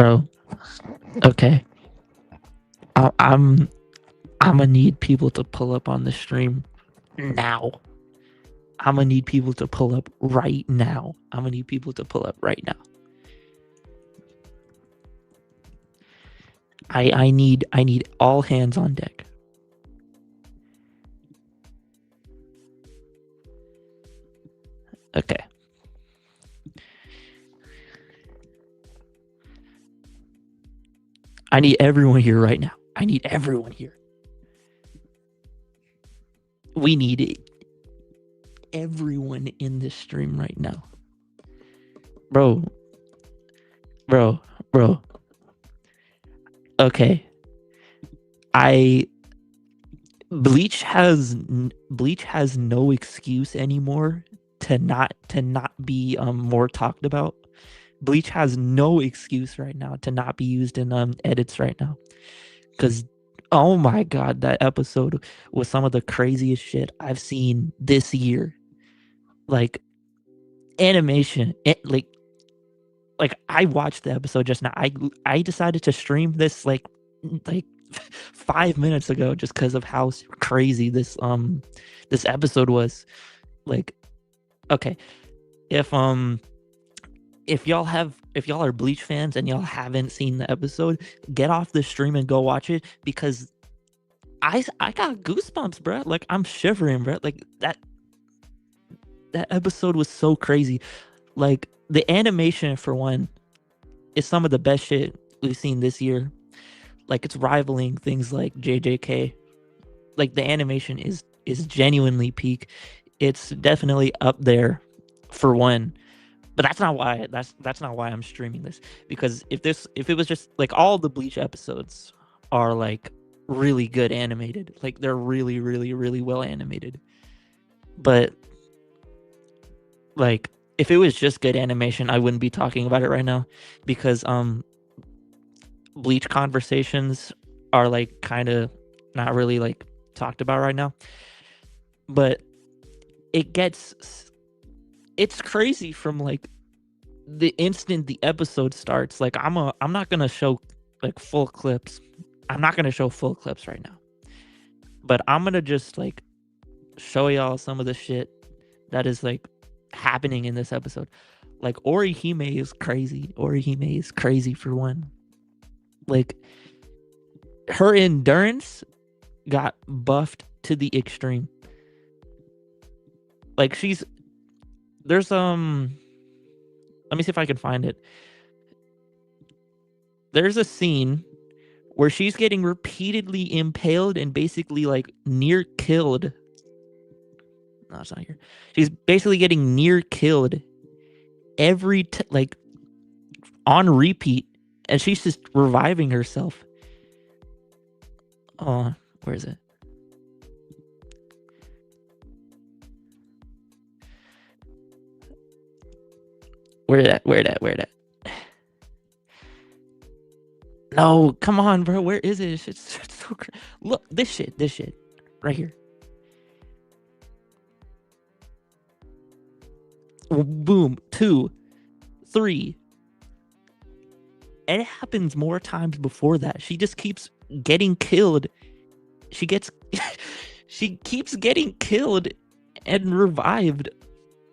bro. Okay, I'm I'm gonna need people to pull up on the stream now. I'm gonna need people to pull up right now. I'm gonna need people to pull up right now. I need all hands on deck. Okay. I need everyone here right now. I need everyone here. We need everyone in this stream right now. Bro, bro, bro. Okay. I Bleach has no excuse anymore to not be more talked about. Bleach has no excuse right now to not be used in edits right now. Cause oh my god, that episode was some of the craziest shit I've seen this year. Like animation, like I watched the episode just now. I decided to stream this like 5 minutes ago just because of how crazy this episode was. Like, okay, if if y'all are Bleach fans and y'all haven't seen the episode, get off the stream and go watch it because I got goosebumps, bro. Like I'm shivering, bro. Like that episode was so crazy. Like the animation for one is some of the best shit we've seen this year. Like it's rivaling things like JJK. Like the animation is genuinely peak. It's definitely up there for one. But that's not why I'm streaming this, because if it was just like all the Bleach episodes are like really good animated. Like they're really really really well animated. But like if it was just good animation, I wouldn't be talking about it right now because Bleach conversations are like kind of not really like talked about right now. But it gets it's crazy from like the instant the episode starts. Like I'm not gonna show like full clips. I'm not gonna show full clips right now. But I'm gonna just like show y'all some of the shit that is like happening in this episode. Like Orihime is crazy. Orihime is crazy for one. Like her endurance got buffed to the extreme. Like there's let me see if I can find it. There's a scene where she's getting repeatedly impaled and basically like near killed. No, it's not here. She's basically getting near killed like on repeat, and she's just reviving herself. Oh, where is it? Where that? No, come on, bro. Where is it? It's so crazy. Look, this shit, right here. Boom, 2, 3. And it happens more times before that. She just keeps getting killed. She keeps getting killed and revived.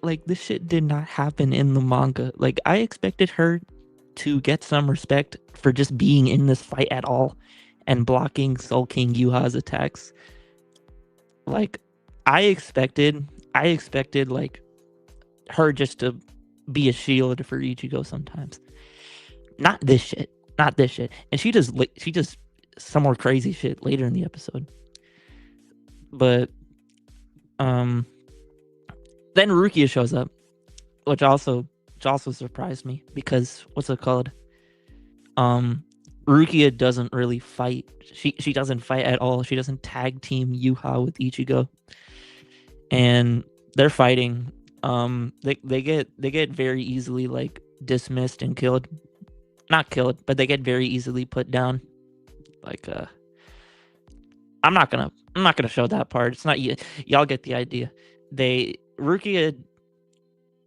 Like this shit did not happen in the manga. Like I expected her to get some respect for just being in this fight at all and blocking Soul King Yuha's attacks. Like I expected like her just to be a shield for Ichigo sometimes. Not this shit. Not this shit. And she does some more crazy shit later in the episode. But then Rukia shows up, which also surprised me because what's it called? Rukia doesn't really fight. She doesn't fight at all. She doesn't tag team Yuha with Ichigo, and they're fighting. They get very easily like dismissed and killed. Not killed, but they get very easily put down. Like I'm not gonna show that part. It's not y'all get the idea. Rukia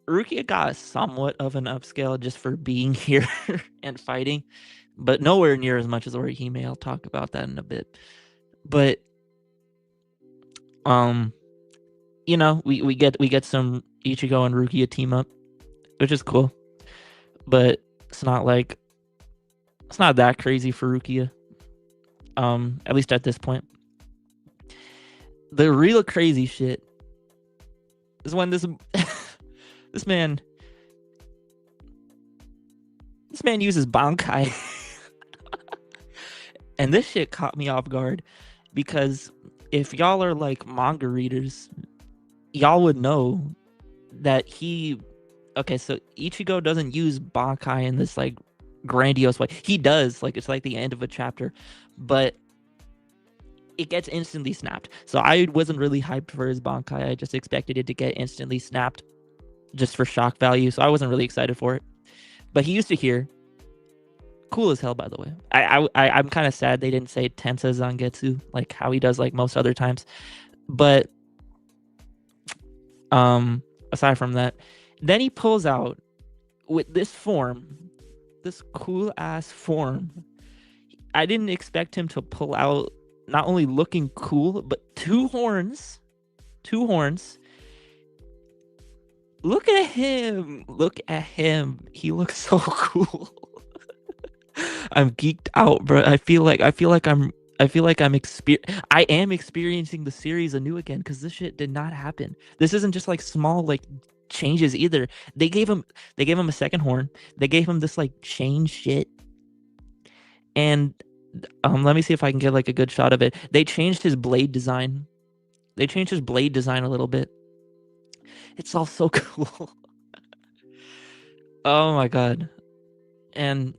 Rukia got somewhat of an upscale just for being here and fighting, but nowhere near as much as Orihime. I'll talk about that in a bit. But you know, we get some Ichigo and Rukia team up, which is cool. But it's not that crazy for Rukia. At least at this point. The real crazy shit is when this this man uses Bankai. And this shit caught me off guard because if y'all are like manga readers, y'all would know that okay, so Ichigo doesn't use Bankai in this like grandiose way. He does, like it's like the end of a chapter, but it gets instantly snapped. So I wasn't really hyped for his Bankai. I just expected it to get instantly snapped just for shock value. So I wasn't really excited for it. But he used to hear. Cool as hell, by the way. I'm kind of sad they didn't say Tensa Zangetsu like how he does like most other times. But aside from that, then he pulls out with this form, this cool ass form. I didn't expect him to pull out not only looking cool, but two horns. Look at him. He looks so cool. I'm geeked out, bro. I feel like I'm I am experiencing the series anew again because this shit did not happen. This isn't just like small like changes either. They gave him a second horn. They gave him this like chain shit. And let me see if I can get like a good shot of it. They changed his blade design. A little bit. It's all so cool. Oh my god. And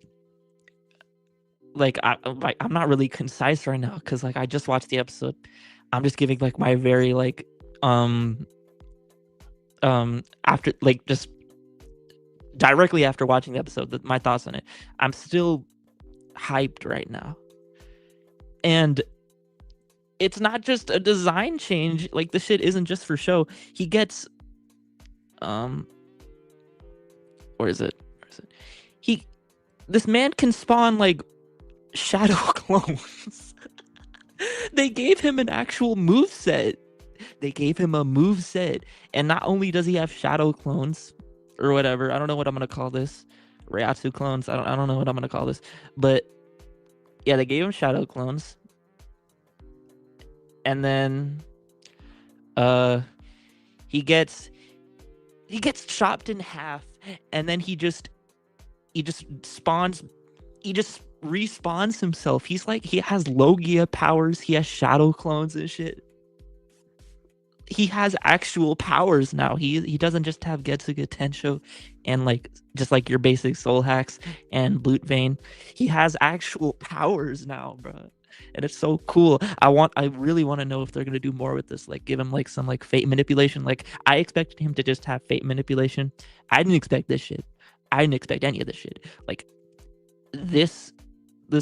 like I'm not really concise right now because like I just watched the episode. I'm just giving like my very like after like just directly after watching the episode, my thoughts on it. I'm still hyped right now, and it's not just a design change. Like the shit isn't just for show. He gets where is it? This man can spawn like shadow clones. They gave him an actual moveset. And not only does he have shadow clones or whatever, I don't know what I'm gonna call this. Ryatsu clones. I don't know what I'm gonna call this. But yeah, they gave him shadow clones. And then he gets chopped in half, and then he just respawns himself. He's like, he has Logia powers, he has shadow clones and shit. He has actual powers now. He doesn't just have Getsuga Tensho and like just like your basic soul hacks and Blute Vein. He has actual powers now, bro. And it's so cool. I really want to know if they're gonna do more with this. Like give him like some like fate manipulation. Like I expected him to just have fate manipulation. I didn't expect this shit. I didn't expect any of this shit. Like this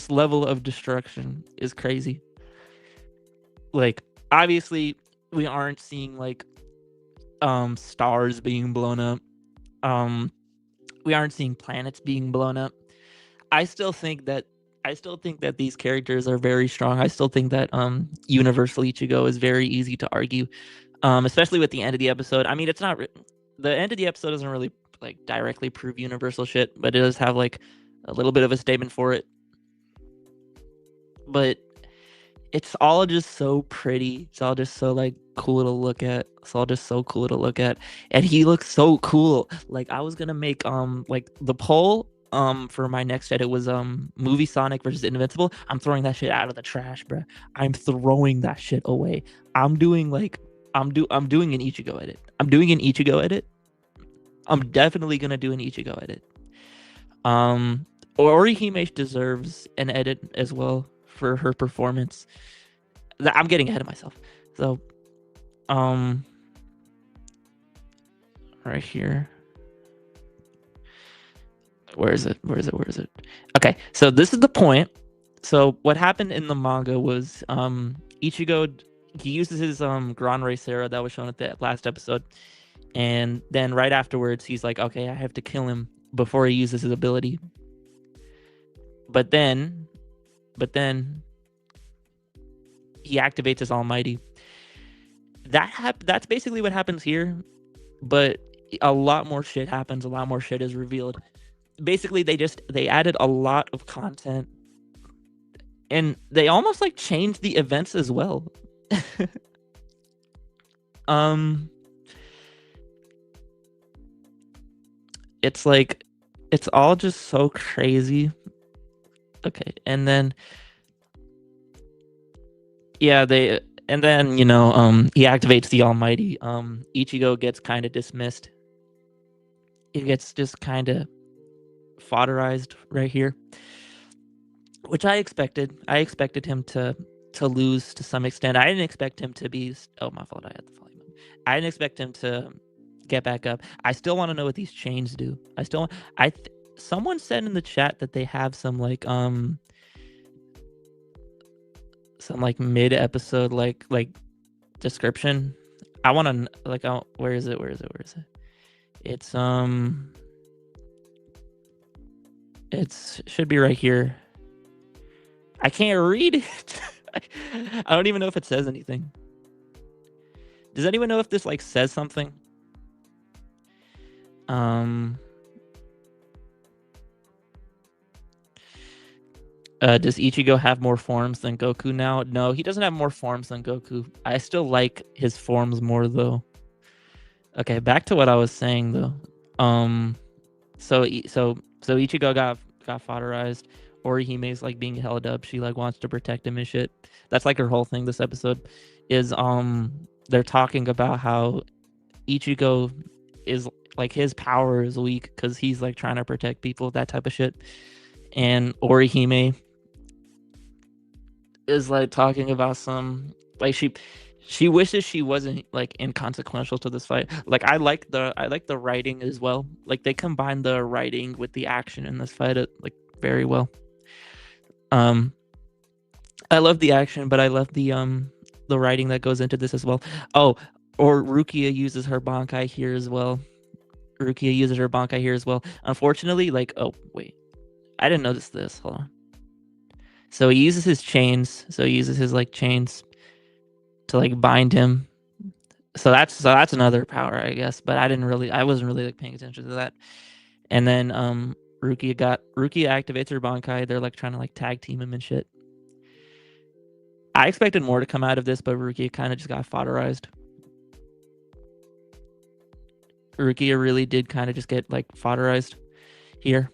level of destruction is crazy. Like obviously we aren't seeing like stars being blown up. We aren't seeing planets being blown up. I still think that these characters are very strong. I still think that Universal Ichigo is very easy to argue, especially with the end of the episode. I mean, it's not the end of the episode doesn't really like directly prove Universal shit, but it does have like a little bit of a statement for it. But it's all just so pretty. It's all just so like cool to look at. And he looks so cool. Like I was gonna make like the poll for my next edit was movie Sonic versus Invincible. I'm throwing that shit out of the trash, bro. I'm throwing that shit away. I'm doing an Ichigo edit. I'm definitely gonna do an Ichigo edit. Orihime deserves an edit as well for her performance. I'm getting ahead of myself. So, right here. Where is it? Okay, so this is the point. So what happened in the manga was Ichigo, he uses his Gran Rey Sera that was shown at the last episode. And then right afterwards, he's like, okay, I have to kill him before he uses his ability. But then he activates his Almighty. That's basically what happens here, but a lot more shit happens. A lot more shit is revealed. Basically, they added a lot of content, and they almost like changed the events as well. It's like it's all just so crazy. Okay, and then yeah, and then he activates the Almighty. Ichigo gets kind of dismissed. He gets just kind of fodderized right here, which I expected. I expected him to lose to some extent. I didn't expect him to be. Oh, my fault. I had the volume up. I didn't expect him to get back up. I still want to know what these chains do. Someone said in the chat that they have some like mid episode like description. I want to like, where is it? It's should be right here. I can't read it. I don't even know if it says anything. Does anyone know if this like says something? Does Ichigo have more forms than Goku now? No, he doesn't have more forms than Goku. I still like his forms more though. Okay, back to what I was saying though. So Ichigo got fodderized. Orihime's like being held up. She like wants to protect him and shit. That's like her whole thing this episode is they're talking about how Ichigo is like his power is weak because he's like trying to protect people, that type of shit. And Orihime is like talking about some like she wishes she wasn't like inconsequential to this fight. Like I like the writing as well. Like they combine the writing with the action in this fight like very well. I love the action, but I love the writing that goes into this as well. Oh, or Rukia uses her Bankai here as well. Unfortunately, like, oh wait, I didn't notice this. Hold on. So he uses his chains. Chains to like bind him. So that's another power, I guess. But I wasn't really like paying attention to that. And then Rukia activates her Bankai. They're like trying to like tag team him and shit. I expected more to come out of this, but Rukia kind of just got fodderized. Rukia really did kind of just get like fodderized here.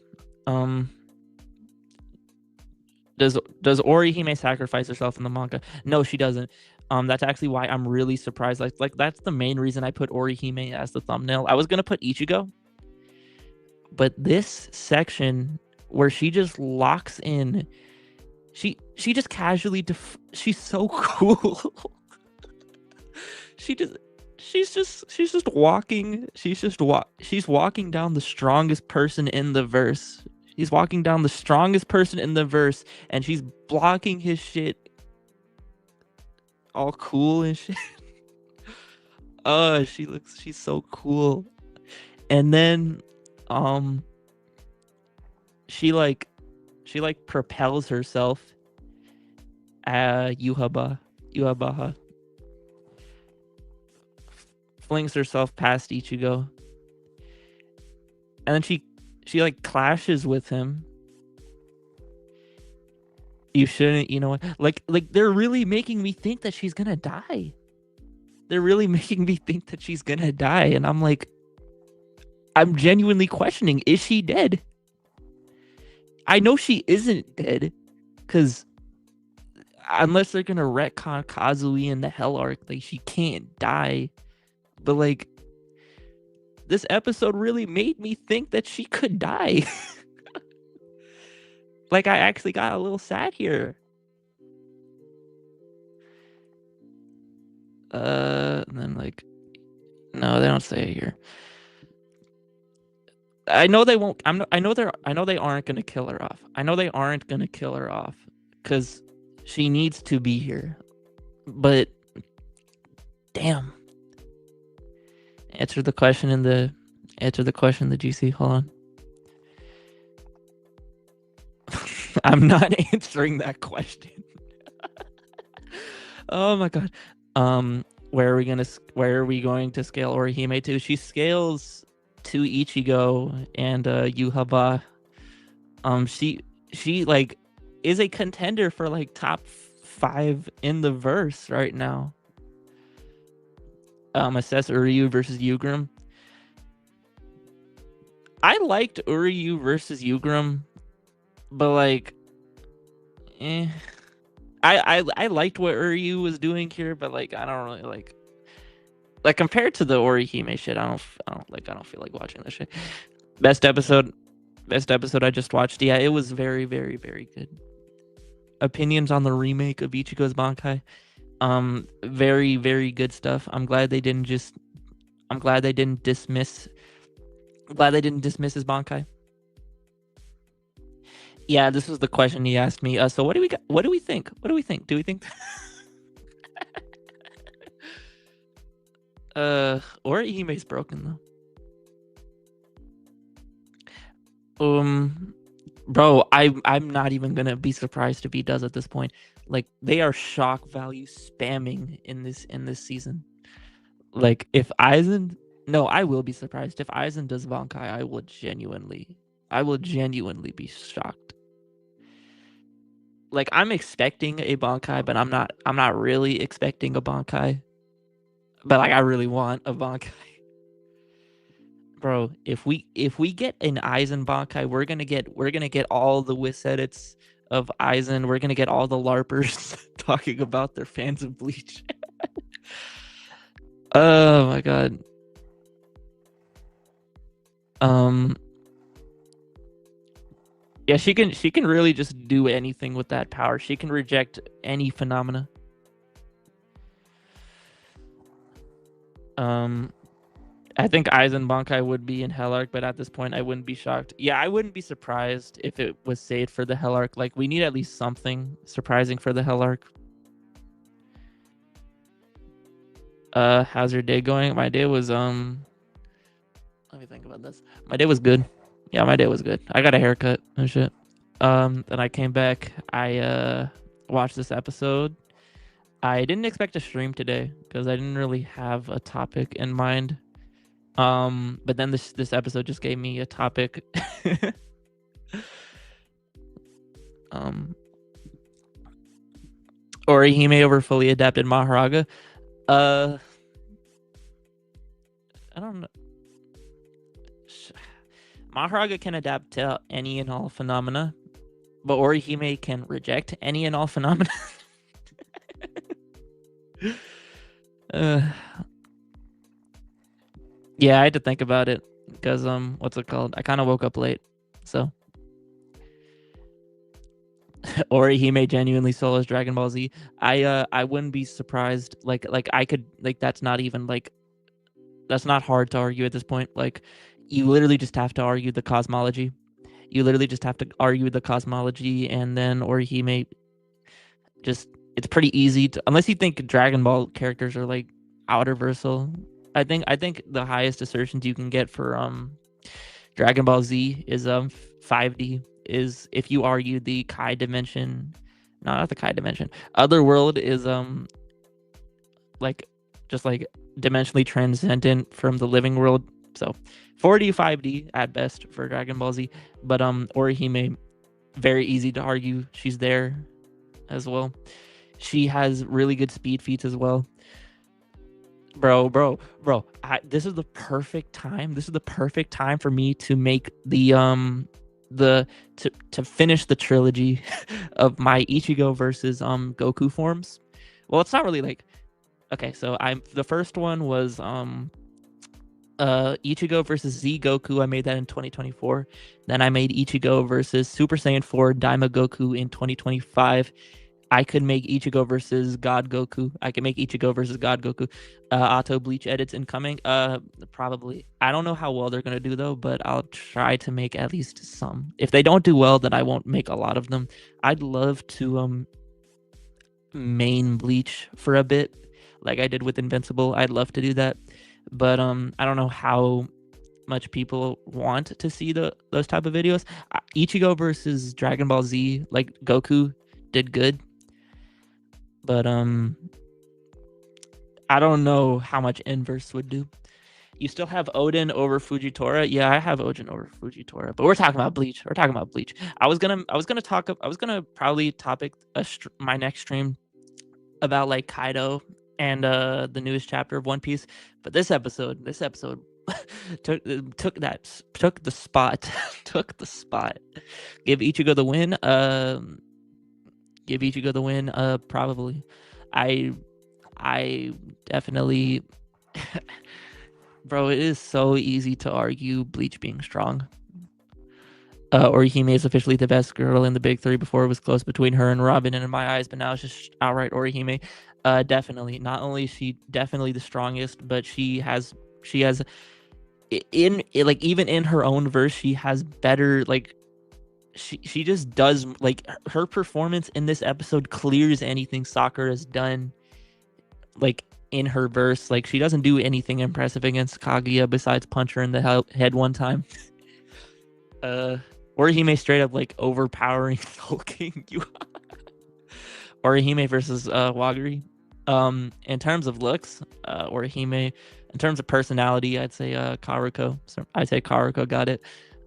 Does Orihime sacrifice herself in the manga? No, she doesn't. That's actually why I'm really surprised. Like that's the main reason I put Orihime as the thumbnail. I was gonna put Ichigo, but this section where she just locks in, she just casually she's so cool. she's just walking. She's walking down the strongest person in the verse. He's walking down the strongest person in the verse, and she's blocking his shit. All cool and shit. She's so cool. And then, she propels herself. Yuhabaha flings herself past Ichigo, and then she like clashes with him. You shouldn't, you know what? Like they're really making me think that she's gonna die. And I'm like, I'm genuinely questioning: is she dead? I know she isn't dead, because unless they're gonna retcon Kazui in the Hell arc, like she can't die. But like, this episode really made me think that she could die. Like I actually got a little sad here. And then like, no, they don't say it here. I know they won't. I know they aren't gonna kill her off. Because she needs to be here. But damn. Answer the question in the GC. Hold on. I'm not answering that question. Oh my god. Where are we going to scale Orihime to? She scales to Ichigo and Yuhaba. She like is a contender for like top 5 in the verse right now. Assess Uryu versus Yugrim. I liked Uryu versus Yugrim, but like, I liked what Uryu was doing here, but like I don't really like compared to the Orihime shit. I don't feel like watching this shit. Best episode I just watched. Yeah, it was very very very good. Opinions on the remake of Ichigo's Bankai. Very very good stuff. I'm glad they didn't dismiss his Bankai. Yeah, this was the question he asked me. So what do we got? What do we think? Do we think? Orihime's broken though. Bro, I'm not even gonna be surprised if he does at this point. Like they are shock value spamming in this season. Like if Aizen, no, I will be surprised if Aizen does Bankai. I will genuinely be shocked. Like I'm expecting a Bankai, but I'm not really expecting a Bankai. But like I really want a Bankai. Bro, if we get an Aizen Bankai, we're gonna get all the Wiss edits of Aizen. We're gonna get all the LARPers talking about their fans of Bleach. Oh my god. Yeah, she can really just do anything with that power. She can reject any phenomena. I think Aizen Bankai would be in Hell Arc, but at this point, I wouldn't be shocked. Yeah, I wouldn't be surprised if it was saved for the Hell Arc. Like, we need at least something surprising for the Hell Arc. How's your day going? My day was, let me think about this. My day was good. Yeah, my day was good. I got a haircut and shit. Then I came back. I, watched this episode. I didn't expect to stream today because I didn't really have a topic in mind. But then this episode just gave me a topic. Orihime over fully adapted Maharaga. I don't know. Maharaga can adapt to any and all phenomena, but Orihime can reject any and all phenomena. Yeah, I had to think about it because what's it called? I kind of woke up late, so Orihime genuinely solos Dragon Ball Z. I wouldn't be surprised. Like I could like that's not even like that's not hard to argue at this point. Like you literally just have to argue the cosmology. You literally just have to argue the cosmology, and then Orihime just it's pretty easy to, unless you think Dragon Ball characters are like outerversal. I think the highest assertions you can get for Dragon Ball Z is 5D is if you argue the Kai dimension, no, not the Kai dimension. Otherworld is like just like dimensionally transcendent from the living world. So 4D 5D at best for Dragon Ball Z, but Orihime very easy to argue. She's there as well. She has really good speed feats as well. Bro. This is the perfect time. This is the perfect time for me to make to finish the trilogy of my Ichigo versus Goku forms. Well, it's not really like okay. So the first one was Ichigo versus Z Goku. I made that in 2024. Then I made Ichigo versus Super Saiyan 4 Daima Goku in 2025. I could make Ichigo versus God Goku. I can make Ichigo versus God Goku. Auto Bleach edits incoming. Probably. I don't know how well they're gonna do though, but I'll try to make at least some. If they don't do well, then I won't make a lot of them. I'd love to main Bleach for a bit, like I did with Invincible. I'd love to do that, but I don't know how much people want to see those type of videos. Ichigo versus Dragon Ball Z, like Goku, did good, but I don't know how much Inverse would do. You still have Odin over Fujitora. Yeah, I have Odin over Fujitora, but we're talking about Bleach. We're talking about Bleach. I was gonna probably topic my next stream about like Kaido and the newest chapter of One Piece, but this episode took the spot, took the spot. Give Ichigo the win. Give Ichigo the win. Probably. I I definitely. Bro, it is so easy to argue Bleach being strong. Orihime is officially the best girl in the big three. Before it was close between her and Robin, and in my eyes, but now it's just outright Orihime. Definitely. Not only is she definitely the strongest, but she has in like even in her own verse, she has better like she just does like her performance in this episode clears anything Sakura has done like in her verse. Like she doesn't do anything impressive against Kaguya besides punch her in the head one time. Orihime straight up like overpowering Soul King. Orihime versus Wagari. In terms of looks, Orihime. In terms of personality, I'd say Karuko. So I'd say Karuko got it.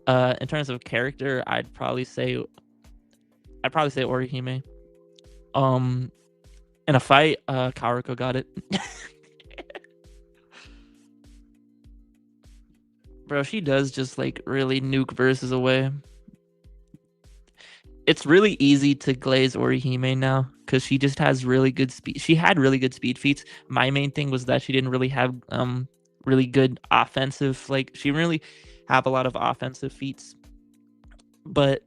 In terms of character, I'd probably say Orihime. In a fight, Karuko got it. Bro, she does just like really nuke verses away. It's really easy to glaze Orihime now because she just has really good speed. She had really good speed feats. My main thing was that she didn't really have really good offensive, like she didn't really have a lot of offensive feats. But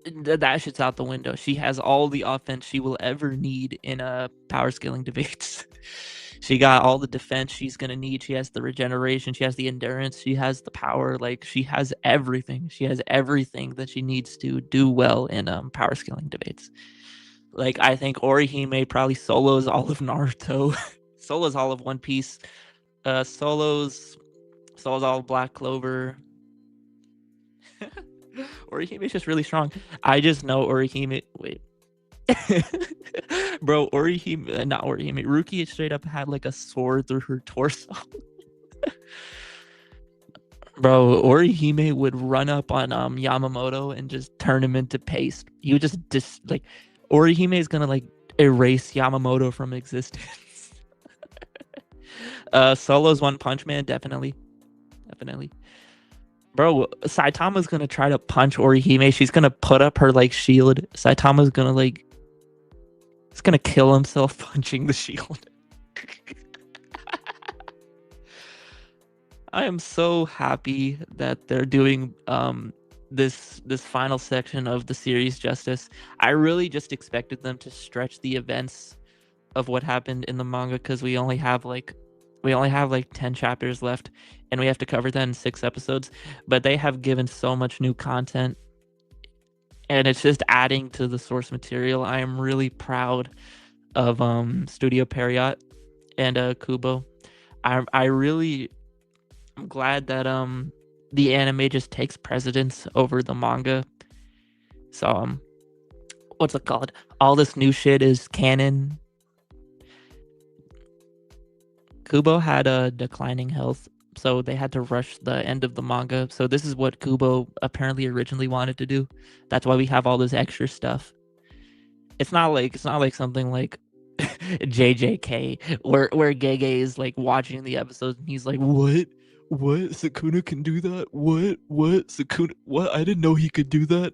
that shit's out the window. She has all the offense she will ever need in a power scaling debates. She got all the defense she's gonna need. She has the regeneration. She has the endurance. She has the power. Like she has everything. She has everything that she needs to do well in power scaling debates. Like I think Orihime probably solos all of Naruto, solos all of One Piece, solos all of Black Clover. Orihime is just really strong. I just know Orihime. Wait. Bro, Orihime, not Orihime. Ruki straight up had like a sword through her torso. Bro, Orihime would run up on Yamamoto and just turn him into paste. He would just like Orihime is gonna like erase Yamamoto from existence. Solo's One Punch Man, definitely. Bro, Saitama's gonna try to punch Orihime. She's gonna put up her like shield. Saitama's gonna like he's gonna kill himself punching the shield. I am so happy that they're doing this final section of the series justice. I really just expected them to stretch the events of what happened in the manga because we only have like 10 chapters left and we have to cover that in 6 episodes, but they have given so much new content and it's just adding to the source material. I am really proud of Studio Periot and Kubo. I'm glad that the anime just takes precedence over the manga. So what's it called? All this new shit is canon. Kubo had a declining health, so they had to rush the end of the manga. So this is what Kubo apparently originally wanted to do. That's why we have all this extra stuff. It's not like something like JJK where Gege is like watching the episodes and he's like, "What? Sukuna can do that? What? Sukuna? What? I didn't know he could do that."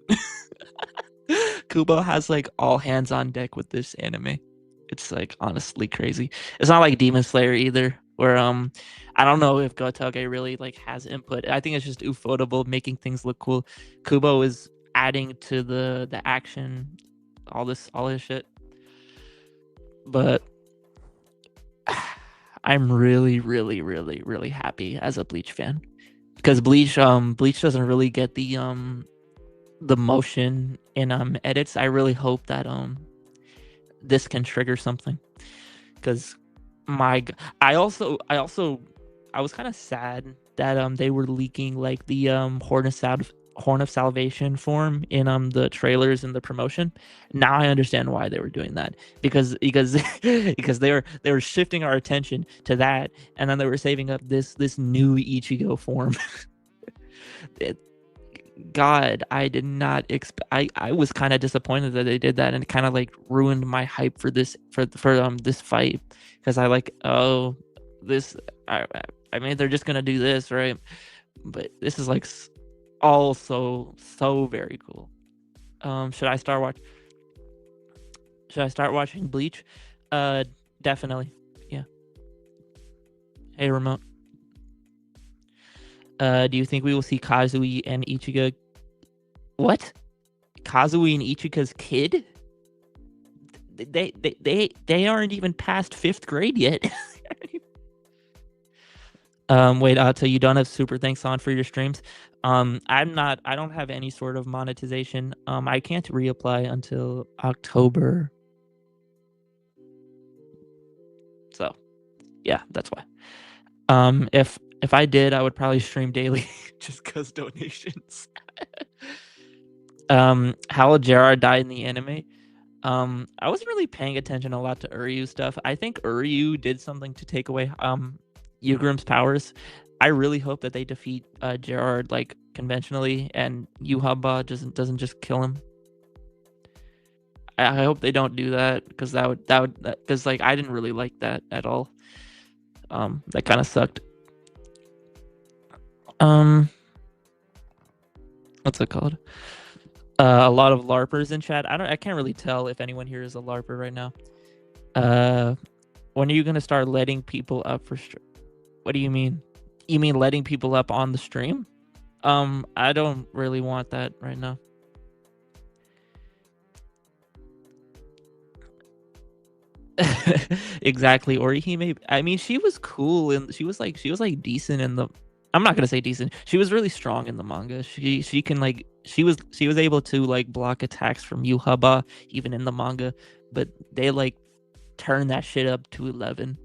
Kubo has like all hands on deck with this anime. It's like honestly crazy. It's not like Demon Slayer either, where I don't know if Gotoge really like has input. I think it's just Ufotable making things look cool. Kubo is adding to the action, all this shit. But I'm really, really, really, really happy as a Bleach fan because Bleach doesn't really get the motion in edits. I really hope that this can trigger something because I was kind of sad that they were leaking like the Horn of Salvation form in the trailers and the promotion. Now I understand why they were doing that, because because they were shifting our attention to that, and then they were saving up this new Ichigo form. It, God, I did not expect. I was kind of disappointed that they did that, and it kind of like ruined my hype for this fight, because I like, oh, this I mean, they're just gonna do this, right? But this is like also so very cool. Should I start watch? Should I start watching Bleach? Uh, Definitely. Yeah. Hey, remote. Do you think we will see Kazui and Ichigo? What? Kazui and Ichigo's kid? They aren't even past fifth grade yet. Wait, so you don't have super thanks on for your streams? I don't have any sort of monetization. I can't reapply until October. So yeah, that's why. If I did, I would probably stream daily just cause donations. How Gerard died in the anime. I wasn't really paying attention a lot to Uryu stuff. I think Uryu did something to take away Yugurum's powers. I really hope that they defeat Gerard like conventionally, and Yuhaba doesn't just kill him. I hope they don't do that, because that would because like I didn't really like that at all. That kind of sucked. What's it called? A lot of LARPers in chat. I can't really tell if anyone here is a LARPer right now. When are you gonna start letting people up for what do you mean? You mean letting people up on the stream? I don't really want that right now. Exactly. Orihime, I mean, she was cool, and she was like decent in the, I'm not gonna say decent. She was really strong in the manga. She can like she was able to like block attacks from Yuhaba even in the manga, but they like turn that shit up to 11.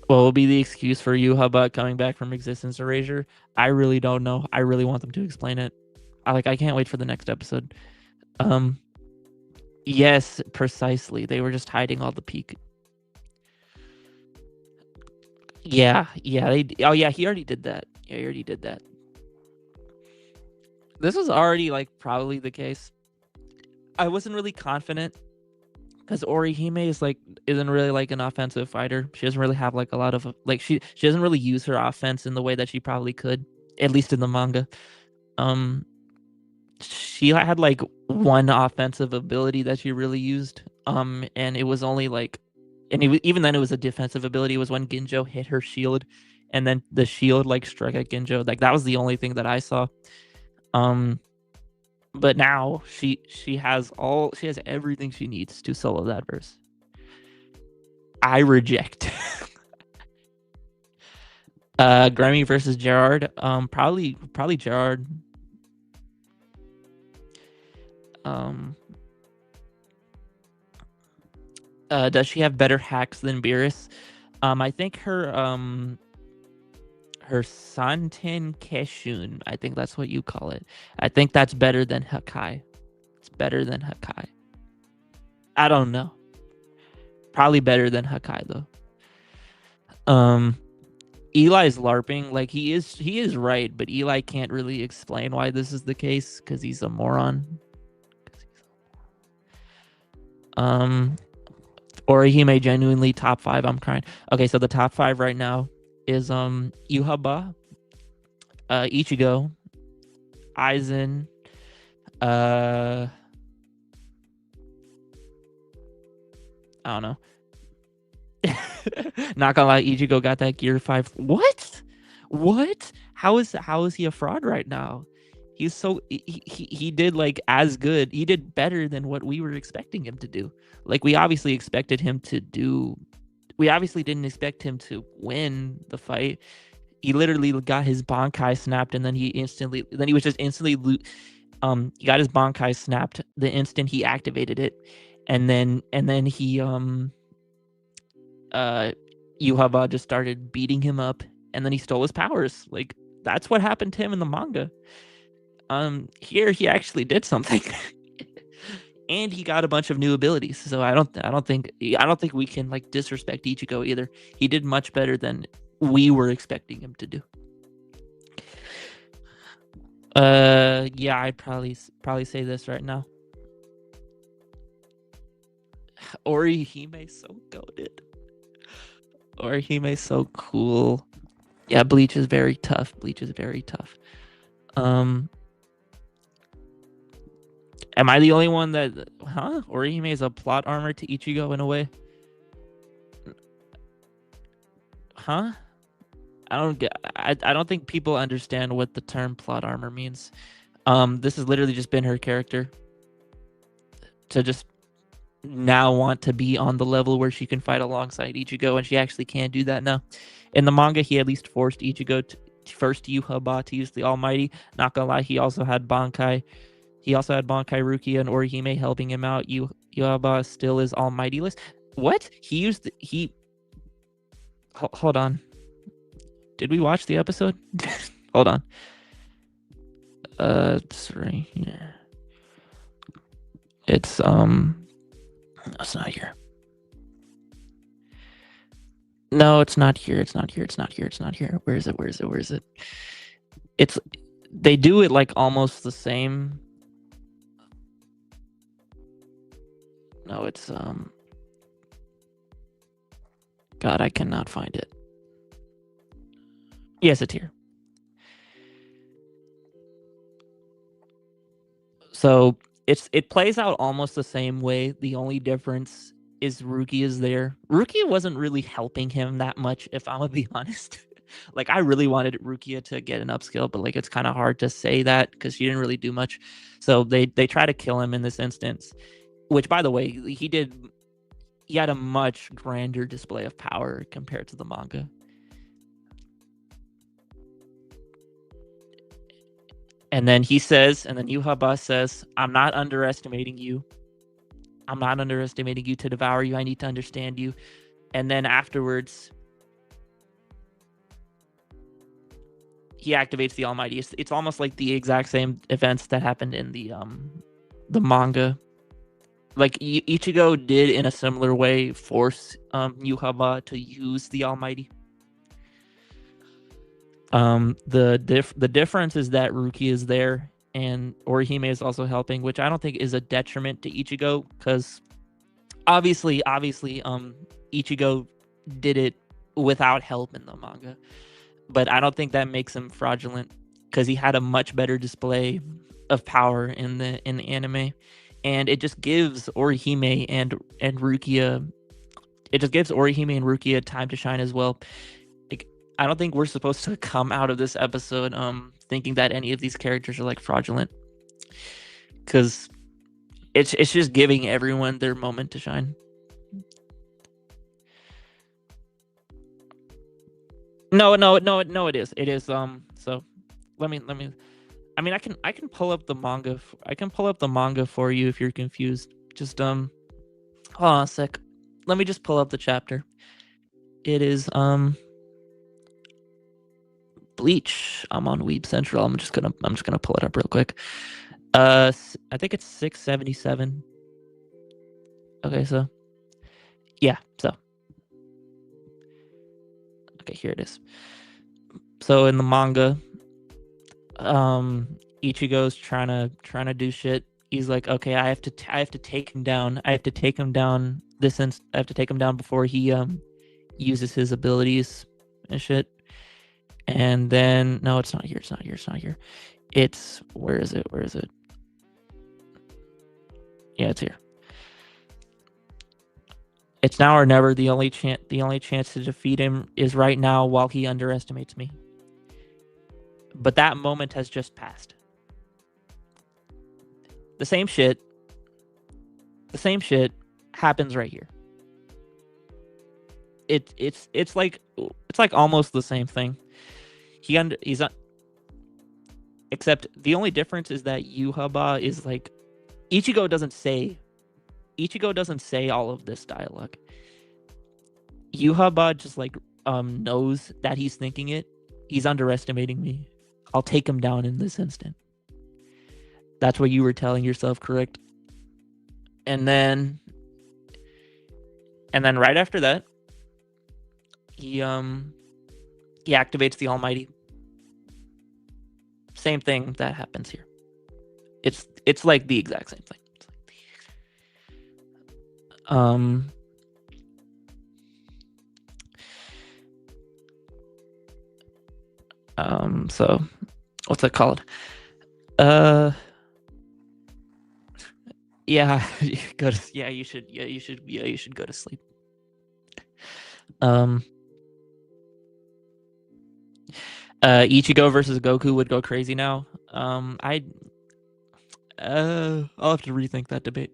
What will be the excuse for Yuhaba coming back from existence erasure? I really don't know. I really want them to explain it. I can't wait for the next episode. Yes, precisely. They were just hiding all the peak. Yeah. Oh yeah, he already did that. Yeah, he already did that. This was already like probably the case. I wasn't really confident because Orihime isn't really like an offensive fighter. She doesn't really have like a lot of like she doesn't really use her offense in the way that she probably could, at least in the manga. She had like one offensive ability that she really used. And it was only like, and even then it was a defensive ability. It was when Ginjo hit her shield, and then the shield like struck at Ginjo. Like that was the only thing that I saw. But now she has everything she needs to solo that verse. I reject. Grammy versus Gerard. Probably Gerard. Does she have better hacks than Beerus? I think her Santen Keshun, I think that's what you call it. I think that's better than Hakai. It's better than Hakai. I don't know. Probably better than Hakai though. Eli's LARPing, like he is right, but Eli can't really explain why this is the case because he's a moron. Or he may genuinely top 5. I'm crying. Okay, so the top 5 right now is Yuhaba, Ichigo, Aizen, I don't know. Not gonna lie, Ichigo got that gear 5. What? How is he a fraud right now? He's so he did like as good. He did better than what we were expecting him to do. Like we obviously expected him to do. We obviously didn't expect him to win the fight. He literally got his Bankai snapped, and then he was just instantly He got his Bankai snapped the instant he activated it, and then he Yuhaba just started beating him up, and then he stole his powers. Like, that's what happened to him in the manga. Here he actually did something. And he got a bunch of new abilities. So I don't think we can like disrespect Ichigo either. He did much better than we were expecting him to do. Yeah, I'd probably say this right now. Orihime's so goated. Orihime's so cool. Yeah, Bleach is very tough. Am I the only one that Orihime is a plot armor to Ichigo in a way? Huh? I don't think people understand what the term plot armor means. This has literally just been her character to just now want to be on the level where she can fight alongside Ichigo, and she actually can do that now. In the manga, he at least forced Ichigo to first Yuhaba to use the Almighty. Not gonna lie, he also had Bankai. He also had Bankai Rukia and Orihime helping him out. Yuhaba still is Almighty-less. What? He used he. Hold on. Did we watch the episode? Hold on. Sorry. Yeah. It's it's not here. No, it's not here. It's not here. It's not here. It's not here. Where is it? Where is it? Where is it? It's they do it like almost the same. No, it's God, I cannot find it. Yes, it's here. So it plays out almost the same way. The only difference is Rukia is there. Rukia wasn't really helping him that much, if I'm gonna be honest. Like, I really wanted Rukia to get an upskill, but like it's kind of hard to say that because she didn't really do much. So they try to kill him in this instance. Which, by the way, he had a much grander display of power compared to the manga. And then Yuhaba says, I'm not underestimating you. I'm not underestimating you to devour you. I need to understand you. And then afterwards, he activates the Almighty. It's almost like the exact same events that happened in the manga. Like, Ichigo did in a similar way force Yuhaba to use the Almighty. The difference is that Ruki is there and Orihime is also helping, which I don't think is a detriment to Ichigo, because obviously, Ichigo did it without help in the manga, but I don't think that makes him fraudulent because he had a much better display of power in the anime, and it just gives Orihime and Rukia, time to shine as well. Like, I don't think we're supposed to come out of this episode thinking that any of these characters are like fraudulent, because it's just giving everyone their moment to shine. No, it is. So let me. I mean, I can pull up the manga. I can pull up the manga for you if you're confused. Just hold on a sec. Let me just pull up the chapter. It is Bleach. I'm on Weeb Central. I'm just gonna pull it up real quick. I think it's 677. Okay, so yeah, so okay, here it is. So in the manga, Ichigo's trying to do shit. He's like, okay, I have to take him down. I have to take him down I have to take him down before he uses his abilities and shit. And then no, it's not here. It's not here. It's not here. It's where is it? Where is it? Yeah, it's here. It's now or never. The only chance to defeat him is right now while he underestimates me. But that moment has just passed. The same shit happens right here. It's like almost the same thing. He's Except the only difference is that Yuhaba is like Ichigo doesn't say all of this dialogue. Yuhaba just like knows that he's thinking it. He's underestimating me. I'll take him down in this instant. That's what you were telling yourself, correct? And then right after that, he activates the Almighty. Same thing that happens here. It's like the exact same thing. So what's it called? Yeah, you should go to sleep. Ichigo versus Goku would go crazy now. I'll have to rethink that debate.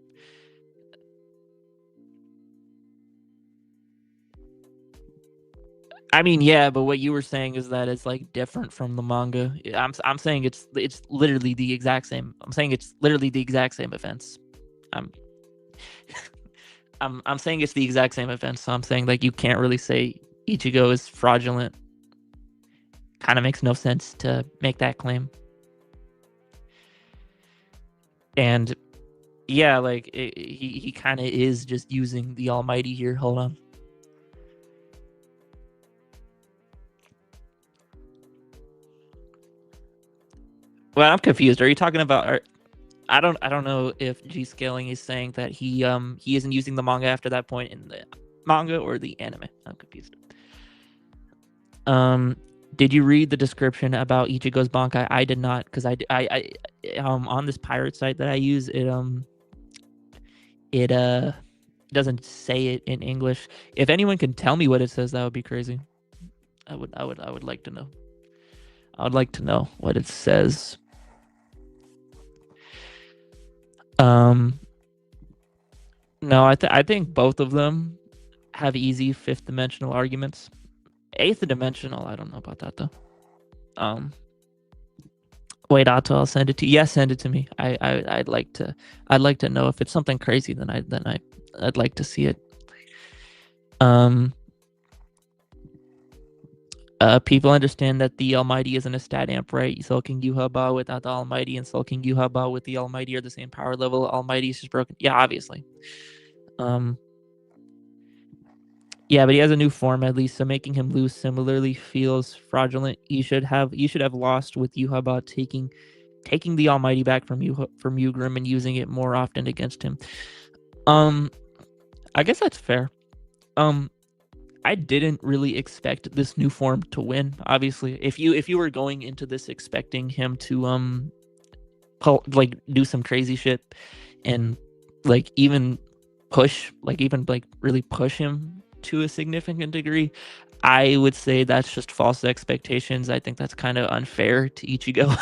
I mean, yeah, but what you were saying is that it's like different from the manga. I'm saying it's literally the exact same. I'm saying it's literally the exact same events. I'm I'm saying it's the exact same events. So I'm saying like you can't really say Ichigo is fraudulent. Kind of makes no sense to make that claim. And yeah, like he kind of is just using the Almighty here. Hold on. Well, I'm confused. Are you talking about? I don't know if G Scaling is saying that he isn't using the manga after that point in the manga or the anime. I'm confused. Did you read the description about Ichigo's Bankai? I did not, because I on this pirate site that I use, it doesn't say it in English. If anyone can tell me what it says, that would be crazy. I would like to know. I would like to know what it says. No, I think both of them have easy fifth dimensional arguments. Eighth dimensional, I don't know about that though. Wait, Otto, I'll send it to you. Yeah, send it to me. I'd like to know if it's something crazy. Then I'd like to see it. People understand that the Almighty isn't a stat amp, right? Sulking Yuhaba without the Almighty and Sulking Yuhaba with the Almighty are the same power level. Almighty is just broken. Yeah, obviously. Yeah, but he has a new form at least, so making him lose similarly feels fraudulent. You should have lost with Yuhaba taking the Almighty back from Ugrim and using it more often against him. I guess that's fair. I didn't really expect this new form to win. Obviously, if you were going into this expecting him to like do some crazy shit and like even really push him to a significant degree, I would say that's just false expectations. I think that's kind of unfair to Ichigo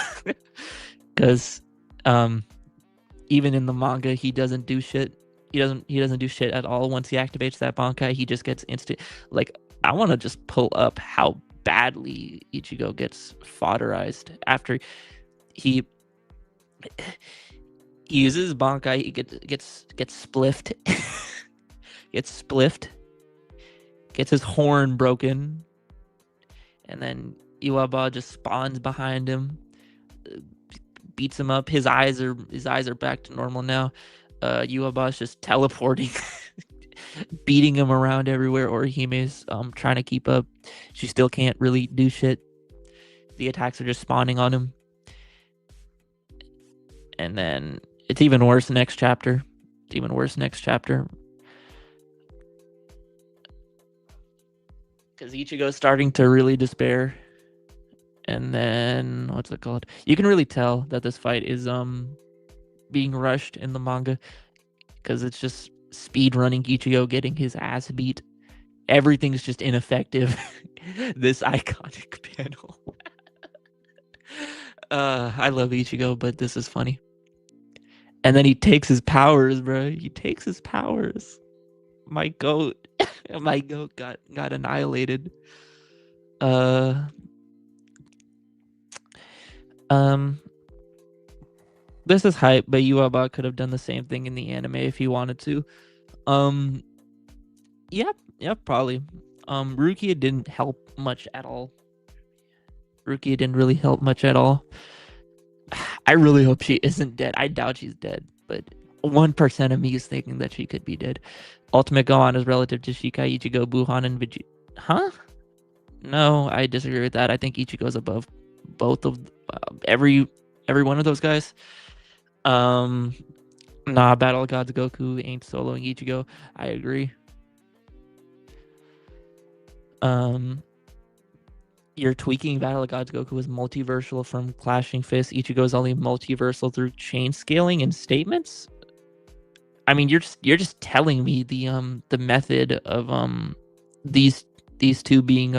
because even in the manga he doesn't do shit. He doesn't do shit at all. Once he activates that Bankai, he just gets instant. Like, I want to just pull up how badly Ichigo gets fodderized after he uses Bankai. He gets spliffed, gets spliffed, gets his horn broken, and then Iwaba just spawns behind him, beats him up. His eyes are back to normal now. Yuaba's just teleporting, beating him around everywhere. Orihime's trying to keep up. She still can't really do shit. The attacks are just spawning on him. And then it's even worse next chapter. Because Ichigo's starting to really despair. And then what's it called? You can really tell that this fight is being rushed in the manga because it's just speed running Ichigo getting his ass beat. Everything's just ineffective. This iconic panel. I love Ichigo, but this is funny. And then he takes his powers, bro. He takes his powers. My goat got annihilated. This is hype, but Yuaba could have done the same thing in the anime if he wanted to. Um, yeah, yeah, probably. Rukia didn't help much at all. Rukia didn't really help much at all. I really hope she isn't dead. I doubt she's dead, but 1% of me is thinking that she could be dead. Ultimate Gohan is relative to Shikai, Ichigo, Buhan, and Vegeta. Huh? No, I disagree with that. I think Ichigo's above both of every one of those guys. Um, nah, Battle of Gods Goku ain't soloing Ichigo. I agree. Um, you're tweaking Battle of Gods Goku is multiversal from Clashing Fists. Ichigo's only multiversal through chain scaling and statements. I mean, you're just telling me the method of these these two being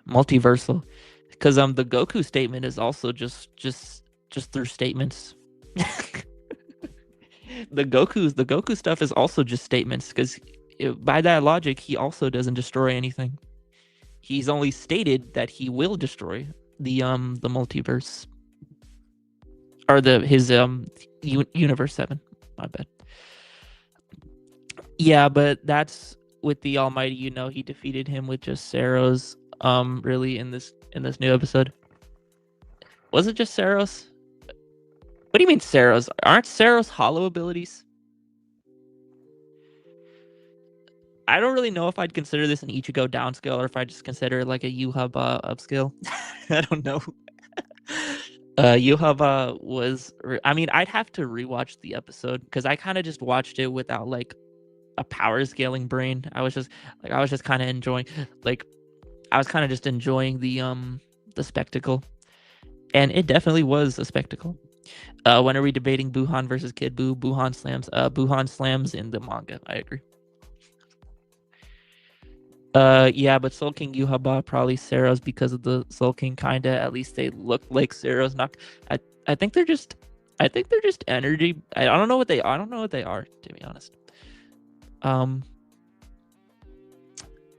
multiversal, because the Goku statement is also just through statements. The Goku stuff is also just statements, because by that logic he also doesn't destroy anything. He's only stated that he will destroy the multiverse, or the his universe 7. My bad. Yeah, but that's with the Almighty. He defeated him with just Saros. Really, in this new episode, was it just Saros? What do you mean Saros? Aren't Saros hollow abilities? I don't really know if I'd consider this an Ichigo downscale, or if I just consider it like a Yuhaba upscale. I don't know. Yuhaba was. I mean, I'd have to rewatch the episode, because I kind of just watched it without like a power scaling brain. I was just kind of enjoying, like, I was kind of just enjoying the spectacle, and it definitely was a spectacle. When are we debating Buhan versus Kid Buu? Buhan slams. Buhan slams in the manga. I agree. Yeah, but Soul King Yuhaba probably Seros, because of the Soul King kinda. At least they look like Seros. Not. I. I think they're just. I think they're just energy. I don't know what they. I don't know what they are, to be honest. Um.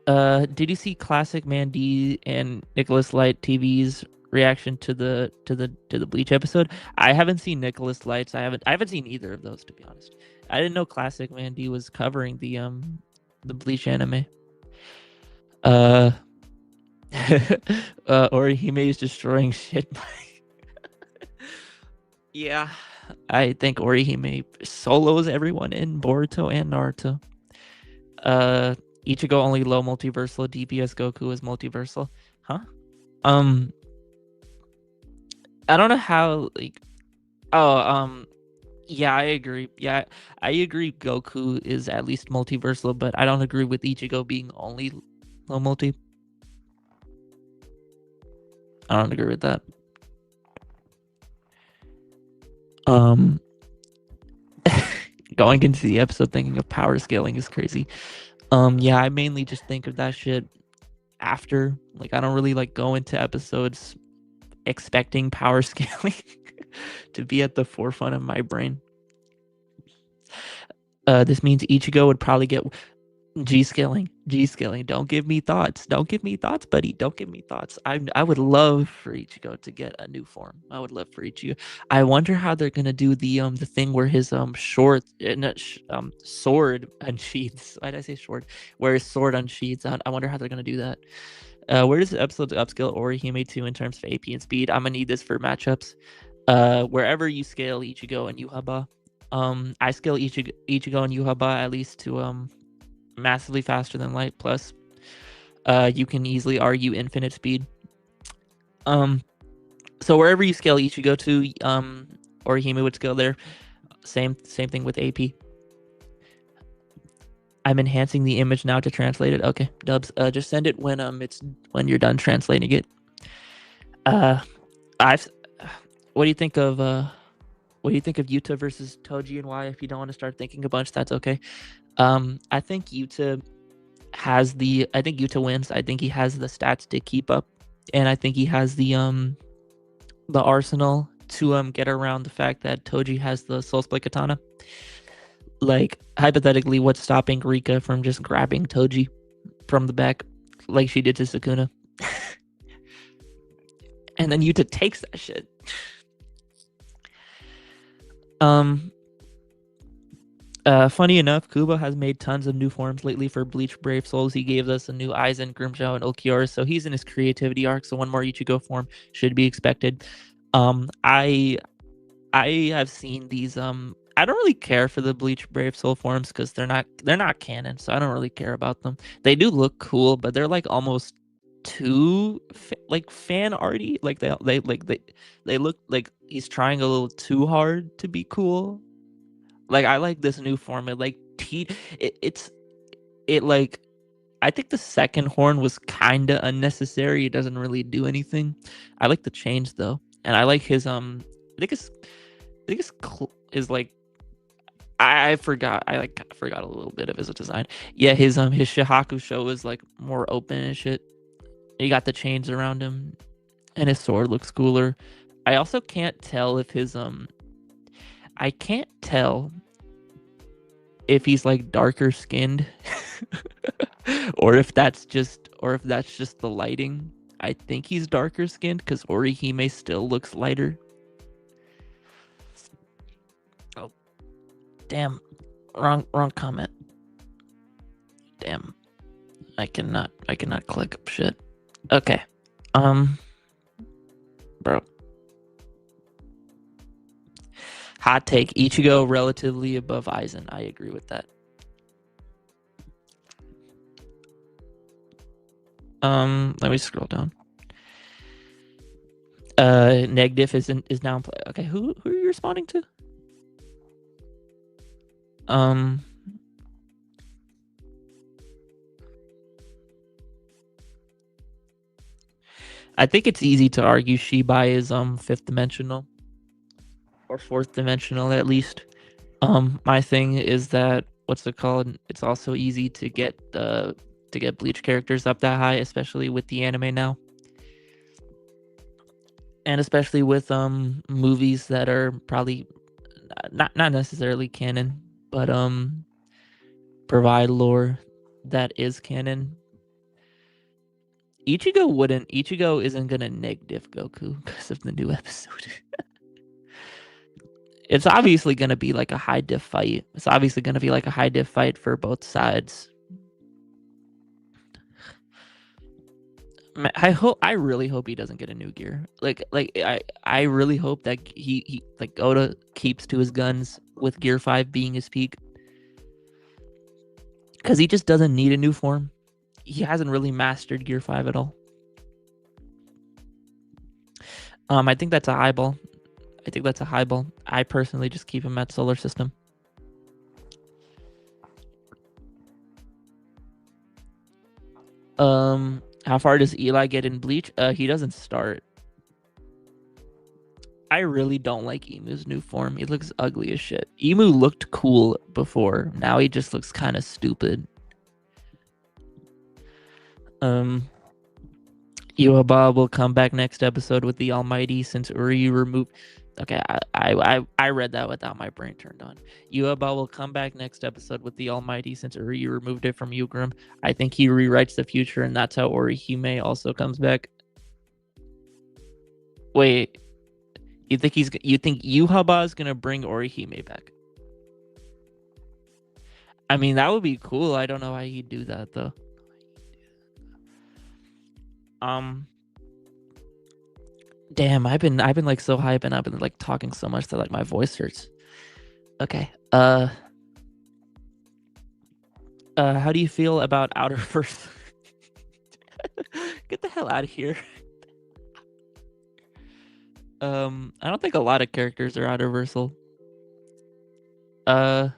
Did you see Classic Mandy and Nicholas Light TV's reaction to the Bleach episode? I haven't seen Nicholas Light's. I haven't seen either of those, to be honest. I didn't know Classic Mandy was covering the Bleach anime. Uh, Orihime is destroying shit. Yeah, I think Orihime solos everyone in Boruto and Naruto. Uh, Ichigo only low multiversal. DPS Goku is multiversal. Huh? Um, I don't know how, like. Oh, yeah, I agree. Yeah, I agree. Goku is at least multiversal, but I don't agree with Ichigo being only low multi. I don't agree with that. Um, Going into the episode thinking of power scaling is crazy. Yeah, I mainly just think of that shit after. Like, I don't really like go into episodes expecting power scaling to be at the forefront of my brain. This means Ichigo would probably get G scaling. G scaling. Don't give me thoughts. Don't give me thoughts, buddy. Don't give me thoughts. I would love for Ichigo to get a new form. I would love for Ichigo. I wonder how they're gonna do the thing where his short sword unsheathes. Why did I say short? Where his sword unsheathes. I wonder how they're gonna do that. Where does the episode upscale Orihime to in terms of AP and speed? I'm gonna need this for matchups. Wherever you scale Ichigo and Yuhaba, I scale Ichigo and Yuhaba at least to massively faster than light. Plus, you can easily argue infinite speed. Um, so wherever you scale Ichigo to, Orihime would scale there. Same thing with AP. I'm enhancing the image now to translate it. Okay, Dubs. Just send it when you're done translating it. Uh, I've. What do you think of What do you think of Yuta versus Toji, and why? If you don't want to start thinking a bunch, that's okay. I think Yuta I think Yuta wins. I think he has the stats to keep up, and I think he has the arsenal to get around the fact that Toji has the Soul Split Katana. Like, hypothetically, what's stopping Rika from just grabbing Toji from the back like she did to Sukuna? And then Yuta takes that shit. Um, Funny enough, Kubo has made tons of new forms lately for Bleach Brave Souls. He gave us a new Aizen, Grimjow, and Ulquiorra, so he's in his creativity arc. So one more Ichigo form should be expected. I have seen these. I don't really care for the Bleach Brave Soul forms because they're not canon, so I don't really care about them. They do look cool, but they're like almost too like fan arty. Like they look like he's trying a little too hard to be cool. Like I like this new form. It like it like I think the second horn was kind of unnecessary. It doesn't really do anything. I like the change though, and I like his I think his like I forgot. I forgot a little bit of his design. Yeah, his Shihaku show is like more open and shit. He got the chains around him, and his sword looks cooler. I also can't tell if his I can't tell if he's like darker skinned or if that's just the lighting. I think he's darker skinned because Orihime still looks lighter. Oh damn, wrong comment. Damn, I cannot click shit. Okay, bro. Hot take: Ichigo relatively above Aizen. I agree with that. Let me scroll down. Negative is now in play. Okay, who are you responding to? Um, I think it's easy to argue Shibai is fifth dimensional or fourth dimensional at least. My thing is that what's it called? It's also easy to get Bleach characters up that high, especially with the anime now. And especially with movies that are probably not necessarily canon, but provide lore that is canon. Ichigo isn't gonna negative Goku because of the new episode. It's obviously gonna be like a high diff fight. It's obviously gonna be like a high diff fight for both sides. I really hope he doesn't get a new gear. I really hope that he like Oda keeps to his guns with Gear 5 being his peak because he just doesn't need a new form. He hasn't really mastered Gear 5 at all. I think that's a highball. I think that's a highball. I personally just keep him at Solar System. How far does Eli get in Bleach? He doesn't start. I really don't like Emu's new form. He looks ugly as shit. Emu looked cool before. Now he just looks kind of stupid. Um, Yuaba will come back next episode with the Almighty since Uri removed. Okay, I read that without my brain turned on. Yuaba will come back next episode with the Almighty since Uri removed it from Yugrim. I think he rewrites the future, and that's how Orihime also comes back. Wait, you think Yuhaba is gonna bring Orihime back? I mean, that would be cool. I don't know how he'd do that though. Um, damn, I've been like so hype and I've been like talking so much that like my voice hurts. Okay. How do you feel about Outer Verse? Get the hell out of here. I don't think a lot of characters are Outerversal. Uh,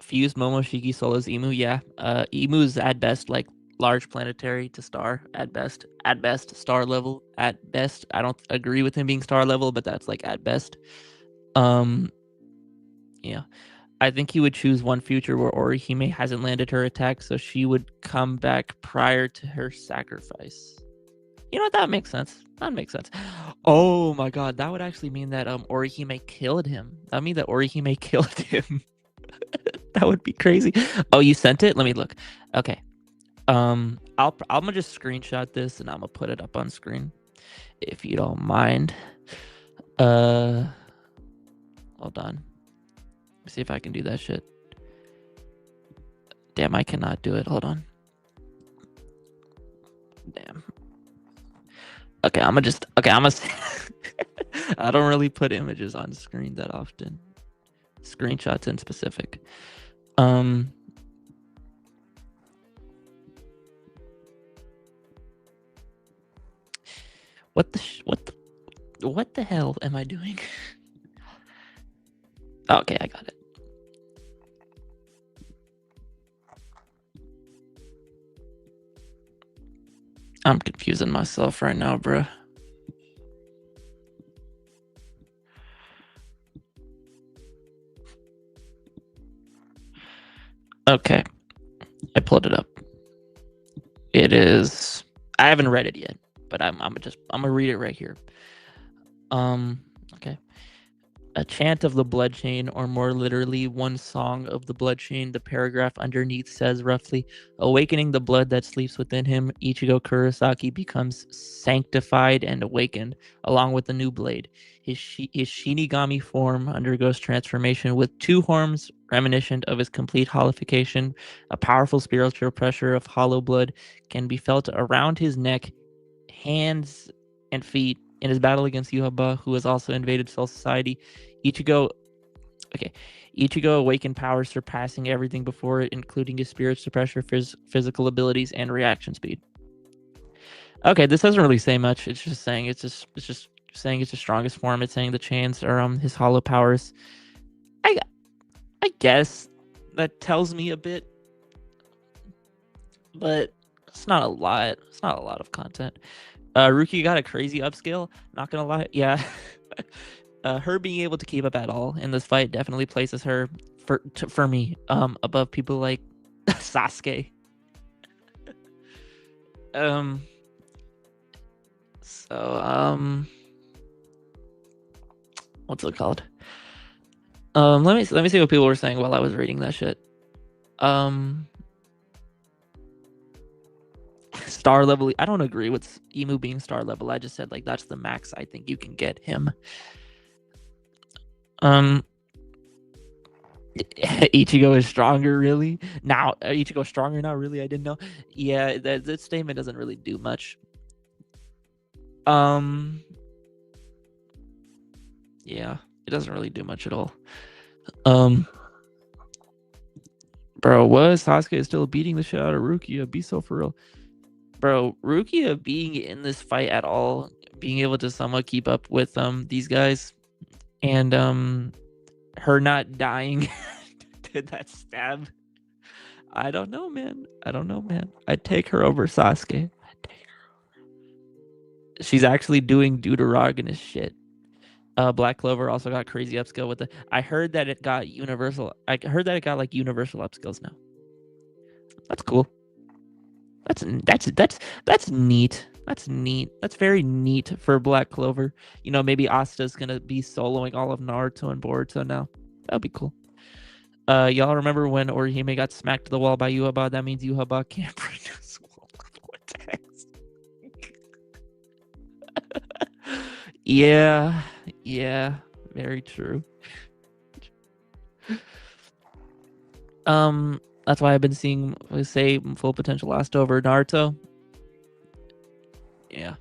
Fuse, Momoshiki, Solo's Emu, yeah. Emu's at best like large planetary to star at best. At best, star level. At best, I don't agree with him being star level, but that's like at best. Um, yeah. I think he would choose one future where Orihime hasn't landed her attack, so she would come back prior to her sacrifice. You know what? That makes sense. That makes sense. Oh my god, that would actually mean that Orihime killed him. That mean that Orihime killed him. That would be crazy. Oh, you sent it? Let me look. Okay. I'm gonna just screenshot this and I'm gonna put it up on screen if you don't mind. Uh Hold on. Let me see if I can do that shit. Damn, I cannot do it. Hold on. Damn. Okay, I'm gonna I don't really put images on screen that often. Screenshots in specific. Um what the hell am I doing? Okay, I got it. I'm confusing myself right now, bro. Okay, I pulled it up. It is. I haven't read it yet, but I'm gonna read it right here. Okay. A chant of the blood chain, or more literally, one song of the blood chain. The paragraph underneath says roughly, awakening the blood that sleeps within him, Ichigo Kurosaki becomes sanctified and awakened, along with the new blade. His Shinigami form undergoes transformation with two horns, reminiscent of his complete holification. A powerful spiritual pressure of hollow blood can be felt around his neck, hands, and feet. In his battle against Yuhaba, who has also invaded Soul Society, Ichigo awakened powers surpassing everything before it, including his spirit suppressor, physical abilities, and reaction speed. Okay, this doesn't really say much. It's just saying it's just saying it's the strongest form. It's saying the chains are his hollow powers. I guess that tells me a bit, but it's not a lot. It's not a lot of content. Ruki got a crazy upscale. Not gonna lie, yeah. Her being able to keep up at all in this fight definitely places her for me above people like Sasuke. So what's it called? Let me see what people were saying while I was reading that shit. Star level. I don't agree with Emu being star level. I just said like that's the max I think you can get him. Ichigo is stronger, really? Now Ichigo stronger now, really? I didn't know. Yeah, that statement doesn't really do much. Yeah, it doesn't really do much at all. Bro, what? Sasuke is still beating the shit out of Rukia. Be so for real. Bro, Rukia being in this fight at all, being able to somewhat keep up with these guys, and her not dying to that stab. I don't know, man. I'd take her over Sasuke. She's actually doing deuteragonous shit. Black Clover also got crazy upskill with the. I heard that it got universal. I heard that it got like universal upskills now. That's cool. That's neat. That's neat. That's very neat for Black Clover. You know, maybe Asta's gonna be soloing all of Naruto and Boruto now. That'd be cool. Y'all remember when Orihime got smacked to the wall by Yuhaba? That means Yuhaba can't produce vortex. Yeah, very true. That's why I've been seeing, say, full potential last over Naruto. Yeah.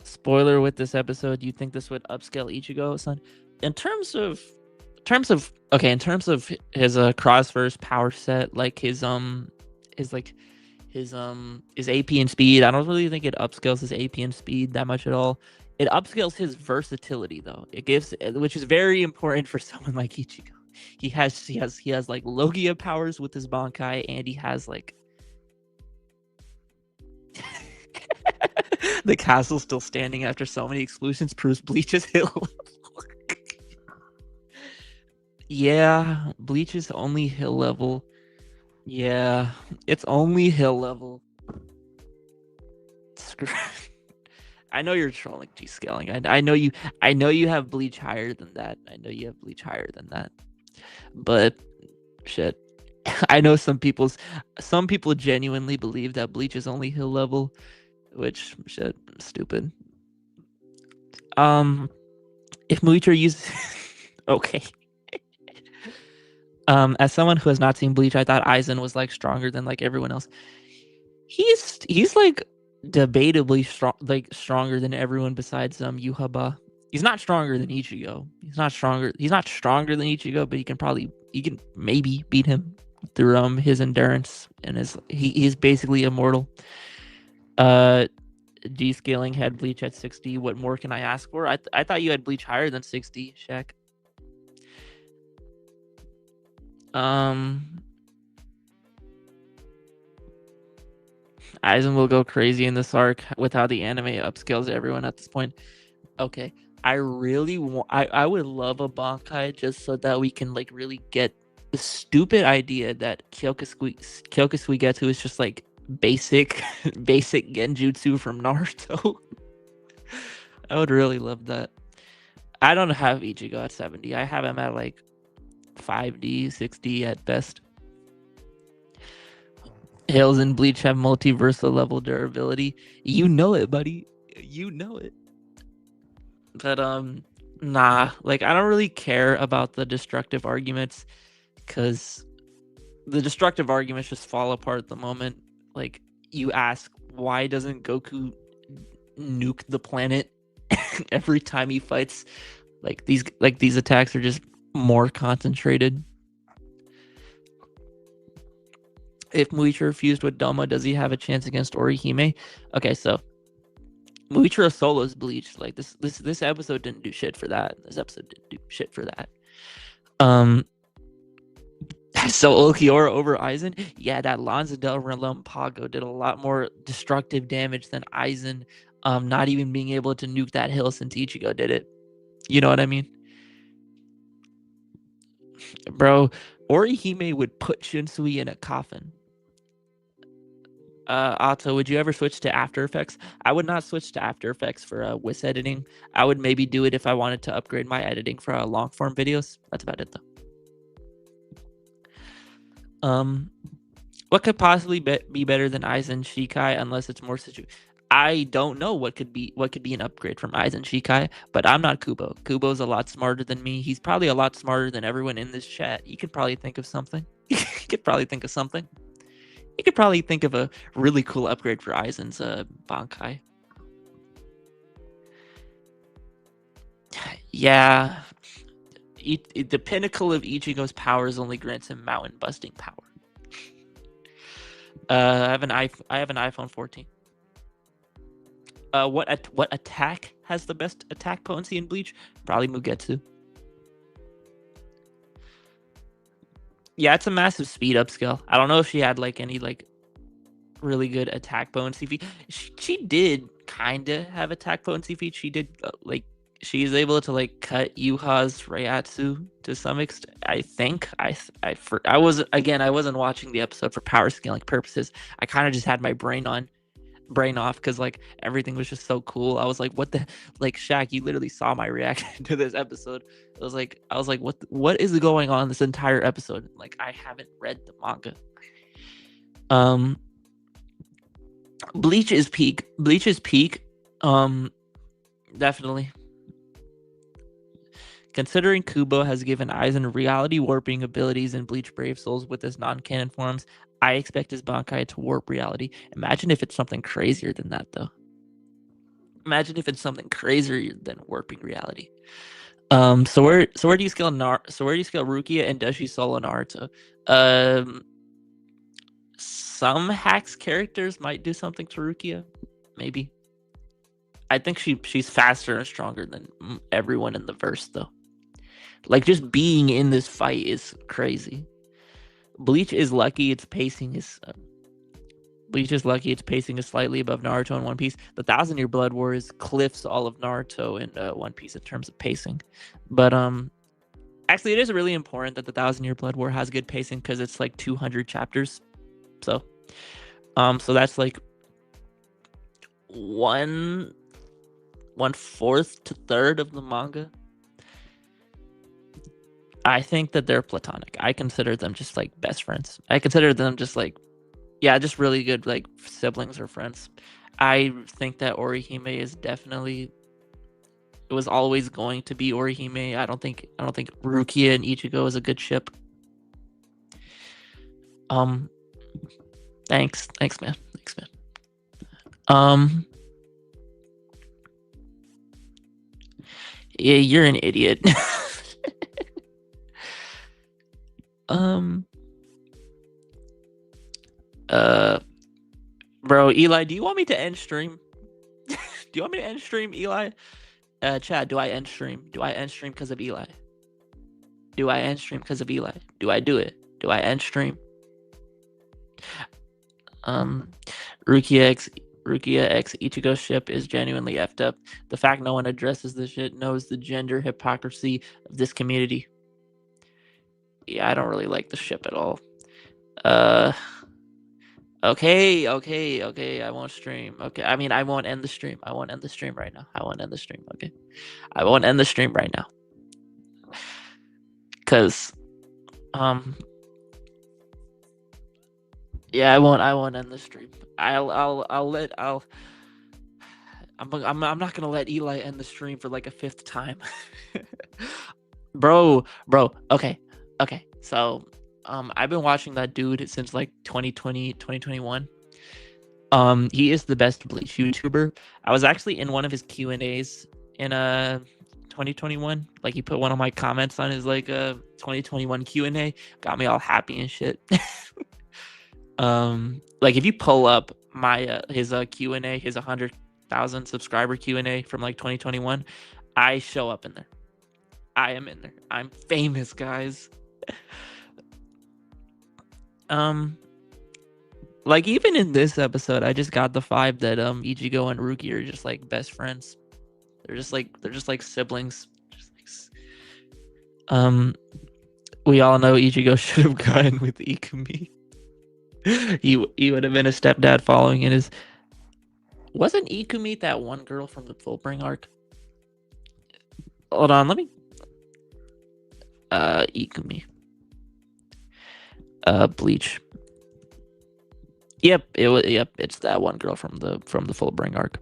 Spoiler with this episode, do you think this would upscale Ichigo, son? In terms of his crossverse power set, like his AP and speed, I don't really think it upscales his AP and speed that much at all. It upscales his versatility though. It gives, which is very important for someone like Ichigo. He has like Logia powers with his Bankai, and he has like the castle still standing after so many exclusions proves Bleach is hill. Yeah, Bleach is only hill level. Yeah, it's only hill level. I know you're trolling G scaling. I know you. I know you have Bleach higher than that. But shit, I know some people genuinely believe that Bleach is only hill level, which shit, stupid. If Muicher uses okay. As someone who has not seen Bleach, I thought Aizen was like stronger than like everyone else. He's like debatably strong, like stronger than everyone besides Yuhaba. He's not stronger than Ichigo. He's not stronger than Ichigo, but he can maybe beat him through his endurance and he's basically immortal. Uh, G scaling had Bleach at 60. What more can I ask for? I thought you had Bleach higher than 60, Shaq. Um, Aizen will go crazy in this arc with how the anime upscales everyone at this point. Okay, I really want. I would love a Bankai just so that we can like really get the stupid idea that Kyokusui is just like basic basic genjutsu from Naruto. I would really love that. I don't have Ichigo at 70. I have him at like 5D, 6D at best. Hills and Bleach have multiversal level durability. You know it, buddy. You know it. But nah, like I don't really care about the destructive arguments because the destructive arguments just fall apart the moment like you ask why doesn't Goku nuke the planet every time he fights? These attacks are just more concentrated. If Muichiro fused with Doma, does he have a chance against Orihime? Okay, so Muichiro solos Bleach. Like this episode didn't do shit for that. This episode didn't do shit for that. So Ulquiorra over Aizen? Yeah, that Lanza del Relampago did a lot more destructive damage than Aizen not even being able to nuke that hill since Ichigo did it. You know what I mean? Bro, Orihime would put Shinsui in a coffin. Otto, would you ever switch to After Effects? I would not switch to After Effects for WIS editing. I would maybe do it if I wanted to upgrade my editing for long form videos. That's about it though. What could possibly be better than Aizen Shikai unless it's more I don't know what could be an upgrade from Aizen Shikai, but I'm not Kubo. Kubo's a lot smarter than me. He's probably a lot smarter than everyone in this chat. You could probably think of something. You could probably think of a really cool upgrade for Aizen's Bankai. Yeah. The pinnacle of Ichigo's powers only grants him mountain busting power. I have an iPhone 14. What attack has the best attack potency in Bleach? Probably Mugetsu. Yeah, it's a massive speed upscale. I don't know if she had like any like really good attack potency feat. She did kind of have attack potency feat. She did like she's able to like cut Yuha's Reiatsu to some extent. I think I wasn't watching the episode for power scaling purposes. I kind of just had my brain off because like everything was just so cool. I was like, what the like Shaq, you literally saw my reaction to this episode. I was like, what is going on this entire episode? Like I haven't read the manga. Bleach is peak. Definitely. Considering Kubo has given Aizen reality warping abilities in Bleach Brave Souls with his non-canon forms, I expect his Bankai to warp reality. Imagine if it's something crazier than that, though. Imagine if it's something crazier than warping reality. So where do you scale Rukia, and does she solo Naruto? Some Hacks characters might do something to Rukia, maybe. I think she's faster and stronger than everyone in the verse, though. Like just being in this fight is crazy. Bleach is lucky its pacing is slightly above Naruto and One Piece. The 1,000-Year Blood War cliffs all of Naruto and One Piece in terms of pacing. But actually it is really important that the 1,000-Year Blood War has good pacing because it's like 200 chapters. So that's like 1/4 to 1/3 of the manga. I think that they're platonic. I consider them just like best friends. I consider them just like, yeah, just really good like siblings or friends. I think that Orihime is definitely It was always going to be Orihime. I don't think Rukia and Ichigo is a good ship. Um, thanks, man. Thanks, man. Um, yeah, you're an idiot. um, uh, bro, Eli, do you want me to end stream? Do you want me to end stream, Eli? Chad, do I end stream? Do I end stream because of Eli? Do I end stream because of Eli? Do I do it? Do I end stream? Um, Rukia X Rukia X Ichigo ship is genuinely effed up. The fact no one addresses this shit knows the gender hypocrisy of this community. Yeah, I don't really like the ship at all. Uh, okay. I won't stream. Okay, I mean, I won't end the stream. I won't end the stream right now. I won't end the stream. Okay, I won't end the stream right now. Cause, um, yeah, I won't end the stream. I'm not gonna let Eli end the stream for like a fifth time. bro. Okay. So, I've been watching that dude since like 2020, 2021. He is the best Bleach YouTuber. I was actually in one of his Q&As in 2021. Like he put one of my comments on his like 2021 Q&A, got me all happy and shit. Like if you pull up my his Q&A, his 100,000 subscriber Q&A from like 2021, I show up in there. I am in there. I'm famous, guys. Like even in this episode, I just got the vibe that Ichigo and Ruki are just like best friends. They're just like siblings. We all know Ichigo should have gone with Ikumi. he would have been a stepdad following in his. Wasn't Ikumi that one girl from the Fullbring arc? Hold on, let me. Ikumi. Bleach. Yep, it was. Yep, it's that one girl from the Fullbring arc.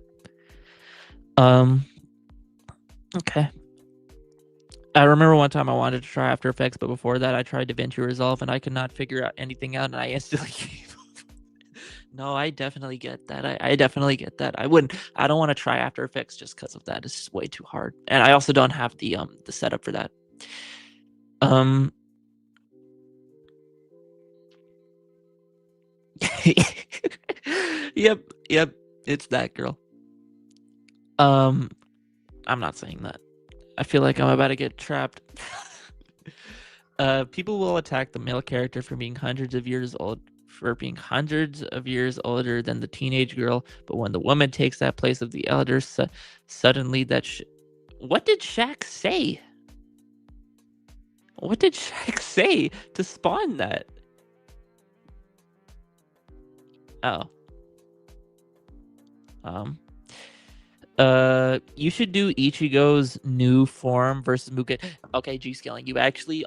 Okay. I remember one time I wanted to try After Effects, but before that I tried DaVinci Resolve and I could not figure out anything out, and I instantly gave up. No, I definitely get that. I definitely get that. I don't want to try After Effects just because of that. It's just way too hard, and I also don't have the setup for that. Yep, it's that girl. I'm not saying that. I feel like I'm about to get trapped. People will attack the male character for being hundreds of years older than the teenage girl, but when the woman takes that place of the elder, suddenly what did Shaq say? What did Shaq say to spawn that? Oh. You should do Ichigo's new form versus Mugen. Okay, G scaling. You actually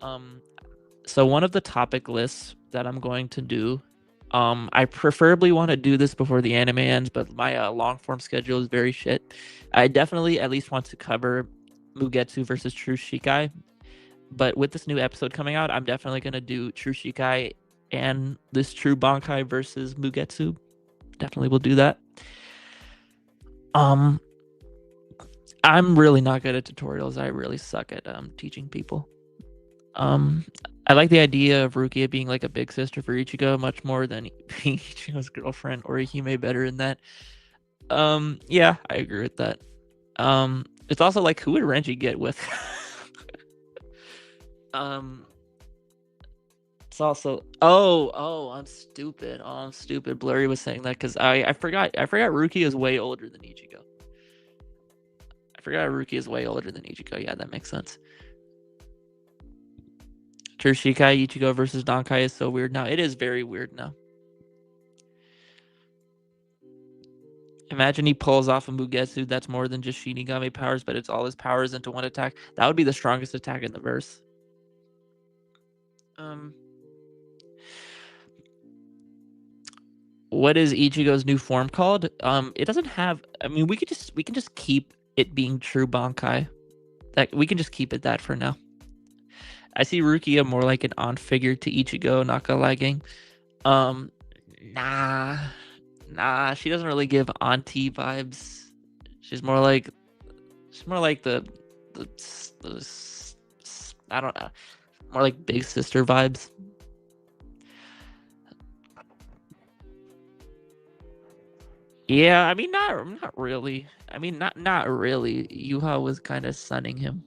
so one of the topic lists that I'm going to do, I preferably want to do this before the anime ends, but my long form schedule is very shit. I definitely at least want to cover Mugetsu versus True Shikai, but with this new episode coming out, I'm definitely gonna do True Shikai and this True Bankai versus Mugetsu. Definitely will do that. I'm really not good at tutorials. I really suck at teaching people. I like the idea of Rukia being like a big sister for Ichigo much more than being Ichigo's girlfriend, or Hime better in that. Yeah, I agree with that. It's also like, who would Renji get with? It's also I'm stupid. I'm stupid. Blurry was saying that because I forgot Rukia is way older than Ichigo. I forgot Rukia is way older than Ichigo. Yeah, that makes sense. True Shikai Ichigo versus Dankai is so weird now. It is very weird now. Imagine he pulls off a Mugetsu that's more than just Shinigami powers, but it's all his powers into one attack. That would be the strongest attack in the verse. What is Ichigo's new form called? It doesn't have. I mean, we can just keep it being true Bankai. That we can just keep it that for now. I see Rukia more like an on figure to Ichigo, not gonna lie, gang. Um, nah, she doesn't really give auntie vibes. She's more like the, the I don't know, more like big sister vibes. Yeah, I mean not really. I mean not really. Yuha was kind of sunning him.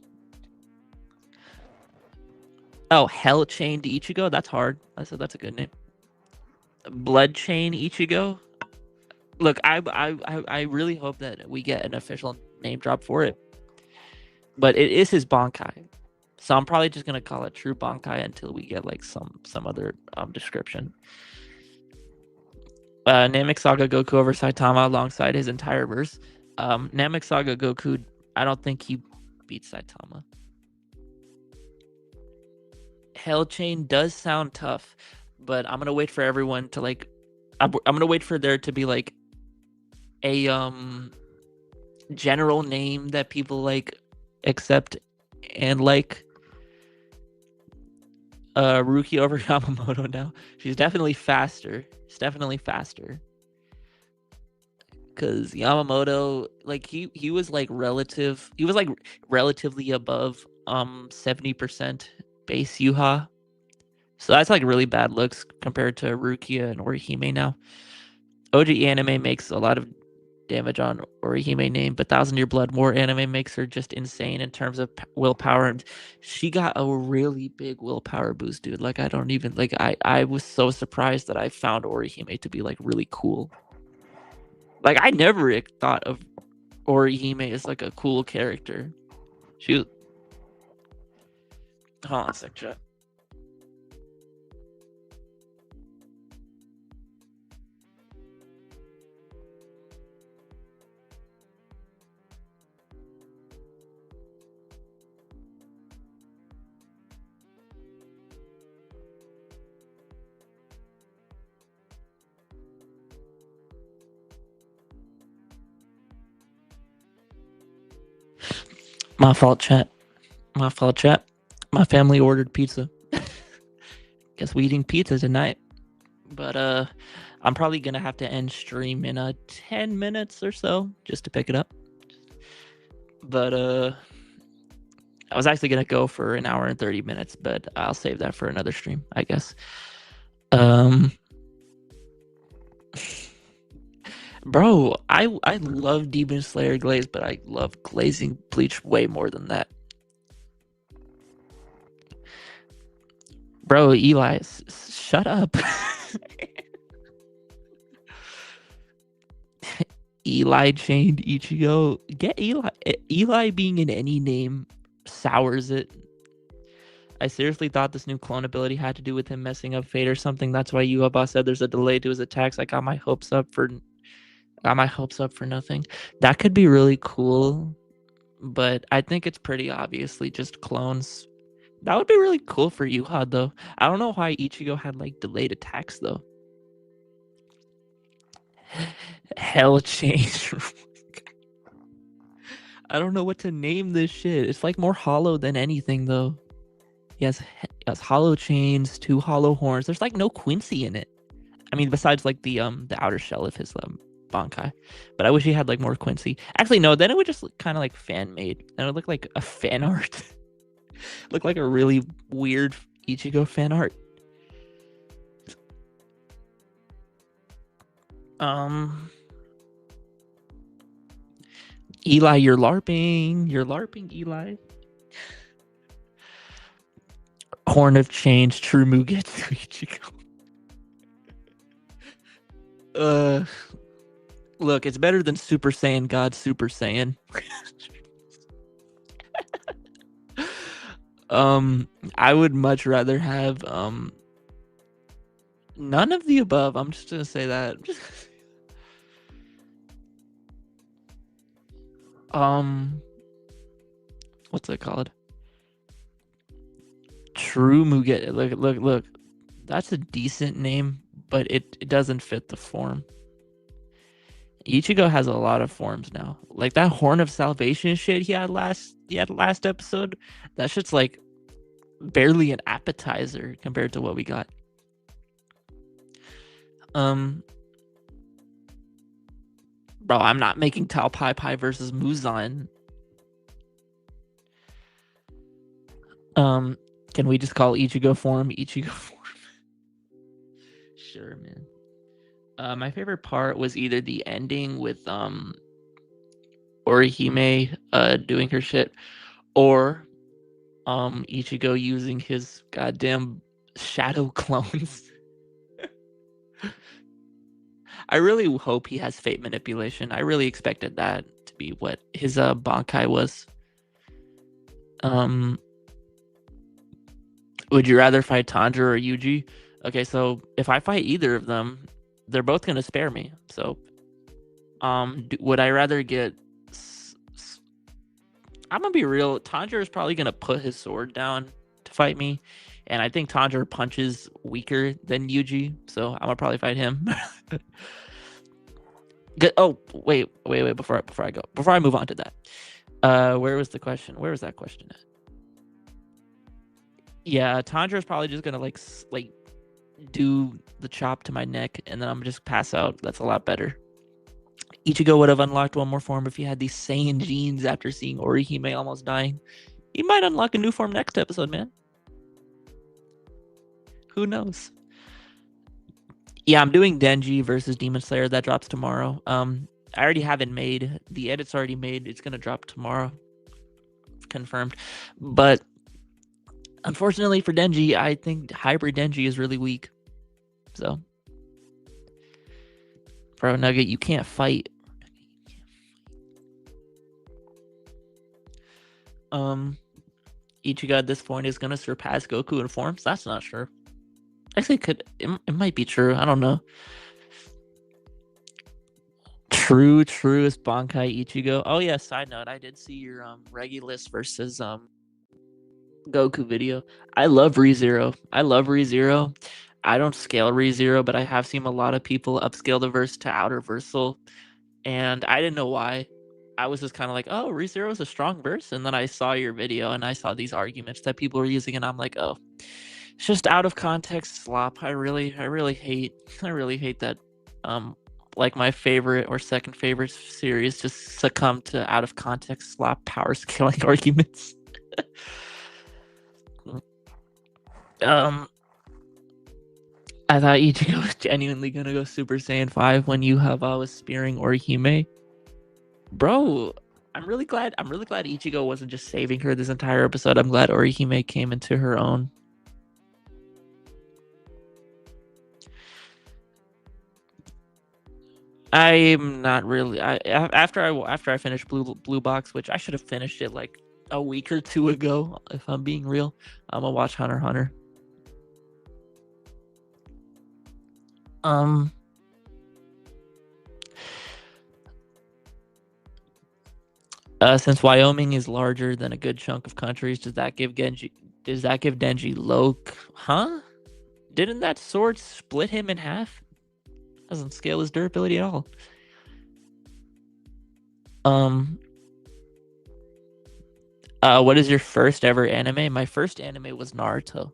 Oh, Hell Chained Ichigo. That's hard. I said that's a good name. Blood Chain Ichigo. Look, I really hope that we get an official name drop for it. But it is his Bankai. So I'm probably just gonna call it True Bankai until we get like some other description. Namek Saga Goku over Saitama alongside his entire verse. Namek Saga Goku, I don't think he beats Saitama. Hell Chain does sound tough, but I'm gonna wait for everyone to like. I'm gonna wait for there to be like a general name that people like accept and like. Ruki over Yamamoto now. She's definitely faster. She's definitely faster. Cause Yamamoto, like he was like relatively above 70% base Yuha. So that's like really bad looks compared to Rukia and Orihime now. OG anime makes a lot of damage on Orihime name, but Thousand Year Blood War anime makes her just insane in terms of willpower, and she got a really big willpower boost, dude. Like I don't even like I was so surprised that I found Orihime to be like really cool. Like I never thought of Orihime as like a cool character. She hold on a sec, chat. My fault, chat. My fault, chat. My family ordered pizza. Guess we eating pizza tonight. But I'm probably gonna have to end stream in 10 minutes or so just to pick it up. But I was actually gonna go for an hour and 30 minutes, but I'll save that for another stream, I guess. Um Bro, I love Demon Slayer Glaze, but I love glazing Bleach way more than that. Bro, Eli, shut up. Eli chained Ichigo. Get Eli. Eli being in any name sours it. I seriously thought this new clone ability had to do with him messing up fate or something. That's why Yuaba said there's a delay to his attacks. I got my hopes up for nothing. That could be really cool, but I think it's pretty obviously just clones. That would be really cool for Yuha though. I don't know why Ichigo had like delayed attacks though. Hell change. I don't know what to name this shit. It's like more hollow than anything though. He has hollow chains, 2 hollow horns. There's like no Quincy in it. I mean, besides like the outer shell of his Bankai. But I wish he had like more Quincy. Actually, no. Then it would just look kind of like fan made. Then it would look like a fan art. Look like a really weird Ichigo fan art. Eli, you're LARPing. You're LARPing, Eli. Horn of Change, True Mugetsu Ichigo. Look, it's better than Super Saiyan God Super Saiyan. I would much rather have none of the above. I'm just gonna say that. What's it called? True Muget. Look. That's a decent name, but it doesn't fit the form. Ichigo has a lot of forms now. Like that Horn of Salvation shit he had last episode. That shit's like barely an appetizer compared to what we got. Um, bro, I'm not making Tao Pai Pai versus Muzan. Um, can we just call Ichigo form Ichigo form? Sure, man. My favorite part was either the ending with Orihime doing her shit, or Ichigo using his goddamn shadow clones. I really hope he has fate manipulation. I really expected that to be what his Bankai was. Um, would you rather fight Tanjiro or Yuji? Okay, so if I fight either of them, they're both gonna spare me. So, would I rather get? I'm gonna be real. Tanjiro is probably gonna put his sword down to fight me, and I think Tanjiro punches weaker than Yuji, so I'm gonna probably fight him. Oh, wait. Before I move on to that, where was the question? Where was that question at? Yeah, Tanjiro's probably just gonna like do the chop to my neck, and then I'm just pass out. That's a lot better. Ichigo would have unlocked one more form if he had these Saiyan genes after seeing Orihime almost dying. He might unlock a new form next episode, man. Who knows? Yeah, I'm doing Denji versus Demon Slayer. That drops tomorrow. I already have it made. The edit's already made. It's gonna drop tomorrow. Confirmed. But unfortunately for Denji, I think Hybrid Denji is really weak. So, bro, Nugget, you can't fight. Ichigo at this point is gonna surpass Goku in forms. That's not sure. Actually, it might be true. I don't know. Truest Bankai Ichigo. Oh yeah, side note, I did see your Regulus versus Goku video. I love ReZero. I don't scale ReZero, but I have seen a lot of people upscale the verse to outer versal, and I didn't know why. I was just kind of like, oh, ReZero is a strong verse, and then I saw your video and I saw these arguments that people were using, and I'm like, oh, it's just out of context slop. I really hate that. Like my favorite or second favorite series just succumb to out of context slop power scaling arguments. I thought Ichigo was genuinely gonna go Super Saiyan 5 when Yuhava was spearing Orihime. Bro, I'm really glad Ichigo wasn't just saving her this entire episode. I'm glad Orihime came into her own. I'm not really. After I finished Blue Box, which I should have finished it like a week or two ago, if I'm being real. I'm gonna watch Hunter x Hunter. Since Wyoming is larger than a good chunk of countries, does that give Denji low? Huh? Didn't that sword split him in half? Doesn't scale his durability at all. What is your first ever anime? My first anime was Naruto.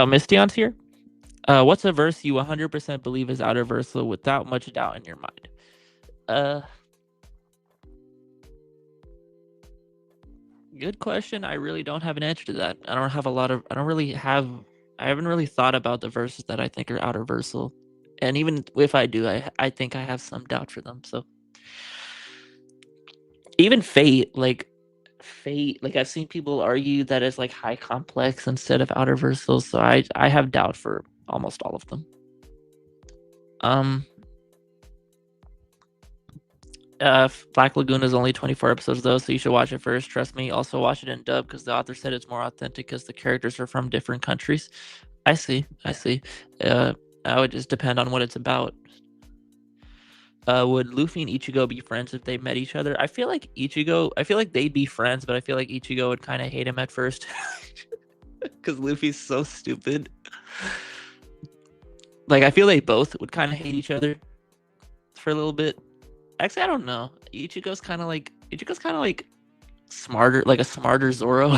Mistion's here. What's a verse you 100% believe is outer versal without much doubt in your mind? Good question. I really don't have an answer to that. I haven't really thought about the verses that I think are outer versal. And even if I do, I think I have some doubt for them. So even Fate, like I've seen people argue that it's like high complex instead of outer versal. So I have doubt for almost all of them. Black Lagoon is only 24 episodes though, so you should watch it first. Trust me. Also watch it in dub because the author said it's more authentic because the characters are from different countries. I see. I would just depend on what it's about. Would Luffy and Ichigo be friends if they met each other? I feel like they'd be friends, but I feel like Ichigo would kind of hate him at first because Luffy's so stupid. Like, I feel they both would kind of hate each other for a little bit. Actually, I don't know. Ichigo's kind of like smarter, like a smarter Zoro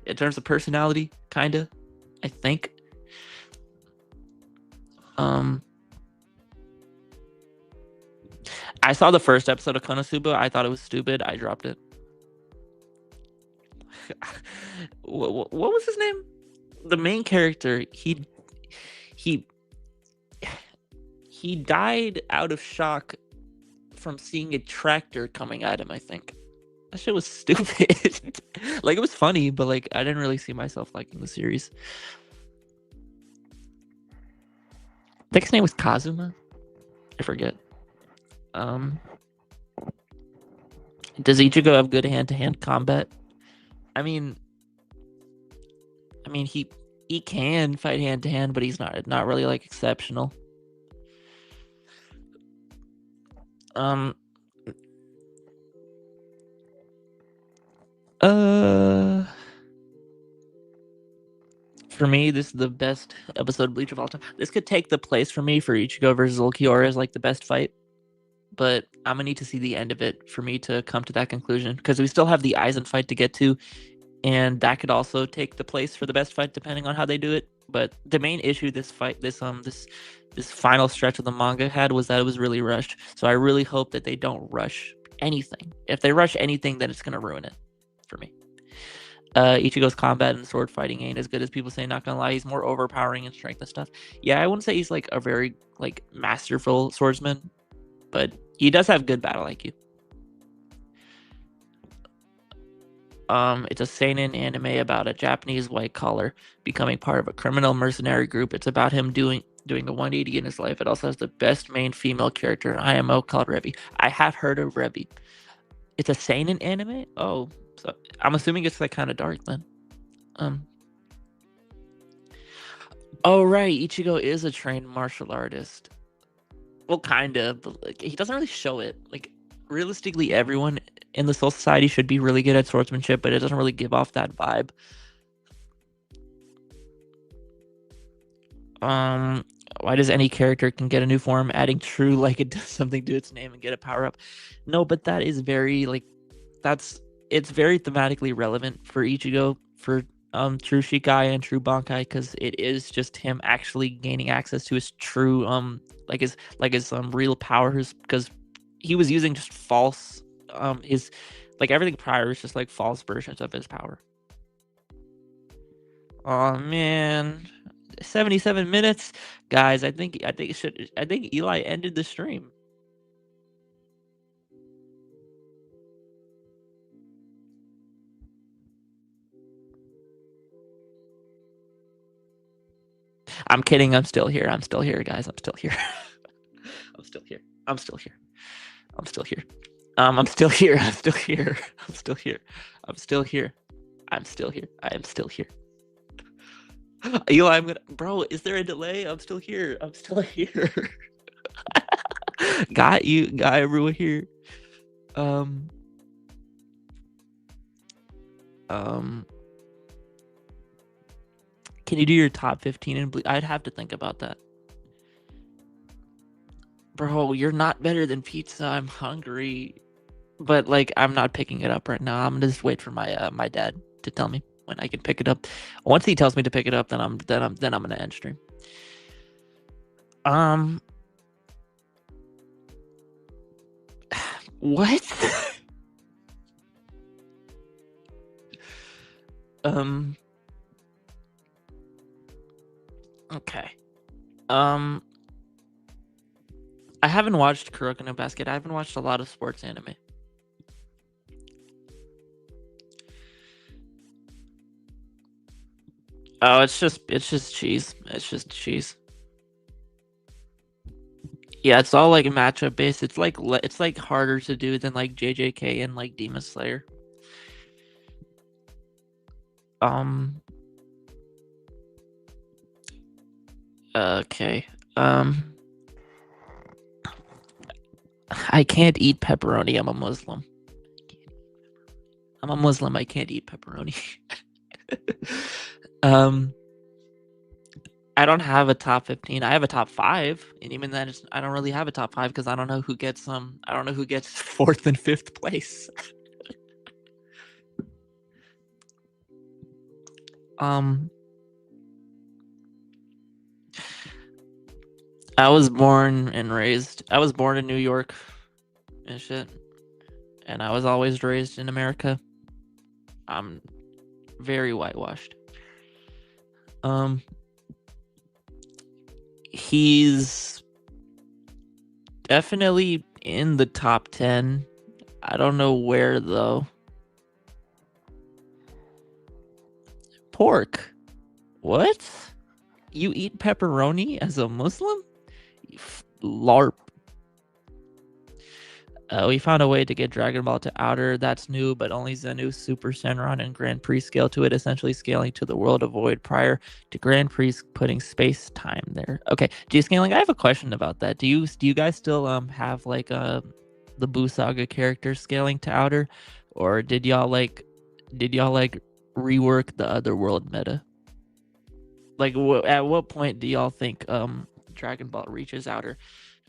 in terms of personality, kind of. I think. Um, I saw the first episode of Konosuba. I thought it was stupid. I dropped it. What was his name? The main character. He he died out of shock from seeing a tractor coming at him. I think that shit was stupid. Like, it was funny, but like I didn't really see myself liking the series. I think his name was Kazuma. I forget. Um, does Ichigo have good hand-to-hand combat? I mean, he can fight hand-to-hand, but he's not really like exceptional. Um, uh, for me, this is the best episode of Bleach of all time. This could take the place for me for Ichigo versus Ulquiorra as like the best fight, but I'm gonna need to see the end of it for me to come to that conclusion because we still have the Aizen fight to get to, and that could also take the place for the best fight depending on how they do it. But the main issue this final stretch of the manga had was that it was really rushed. So I really hope that they don't rush anything. If they rush anything, then it's gonna ruin it for me. Ichigo's combat and sword fighting ain't as good as people say. Not gonna lie, he's more overpowering in strength and stuff. Yeah, I wouldn't say he's like a very like masterful swordsman, but he does have good battle IQ. It's a seinen anime about a Japanese white collar becoming part of a criminal mercenary group. It's about him doing a 180 in his life. It also has the best main female character in IMO called Revi. I have heard of Revi. It's a seinen anime. Oh, so I'm assuming it's like kind of dark then. Um. Oh right, Ichigo is a trained martial artist. Well, kind of, but like, he doesn't really show it. Like, realistically, everyone in the Soul Society should be really good at swordsmanship, but it doesn't really give off that vibe. Um, why does any character can get a new form, adding true like it does something to its name and get a power up? No, but that is very like that's it's very thematically relevant for Ichigo for True Shikai and True Bankai because it is just him actually gaining access to his true his real powers because he was using just false his like everything prior is just like false versions of his power. Oh man, 77 minutes, guys. I think Eli ended the stream. I'm kidding. I'm still here. I'm still here, guys. I'm still here. I'm still here. I'm still here. I'm still here. I'm still here. I'm still here. I'm still here. I'm still here. I'm still here. I am still here. Eli, I'm gonna, bro. Is there a delay? I'm still here. I'm still here. Got everyone here. Um, um, can you do your top 15 in Bleach? I'd have to think about that. Bro, you're not better than pizza. I'm hungry. But like I'm not picking it up right now. I'm gonna just wait for my dad to tell me when I can pick it up. Once he tells me to pick it up, then I'm gonna end stream. Um what? um okay. Um I haven't watched Kuroko no Basket. I haven't watched a lot of sports anime. Oh, it's just cheese. It's just cheese. Yeah, it's all like matchup based. It's like harder to do than like JJK and like Demon Slayer. Um okay. Um I can't eat pepperoni. I'm a Muslim. I'm a Muslim. I can't eat pepperoni. um, I don't have a top 15. I have a top 5, and even then, I don't really have a top 5 because I don't know who gets I don't know who gets fourth and fifth place. um, I was born and raised. I was born in New York and shit, and I was always raised in America. I'm very whitewashed. Um, he's definitely in the top 10. I don't know where though. Pork. What? You eat pepperoni as a Muslim? LARP. We found a way to get Dragon Ball to Outer. That's new, but only Zenu, Super Senran, and Grand Prix scale to it, essentially scaling to the world of Void prior to Grand Prix putting space time there. Okay, G scaling. I have a question about that. Do you guys still have like the Buu Saga character scaling to Outer, or did y'all like rework the other world meta? Like, at what point do y'all think Dragon Ball reaches Outer?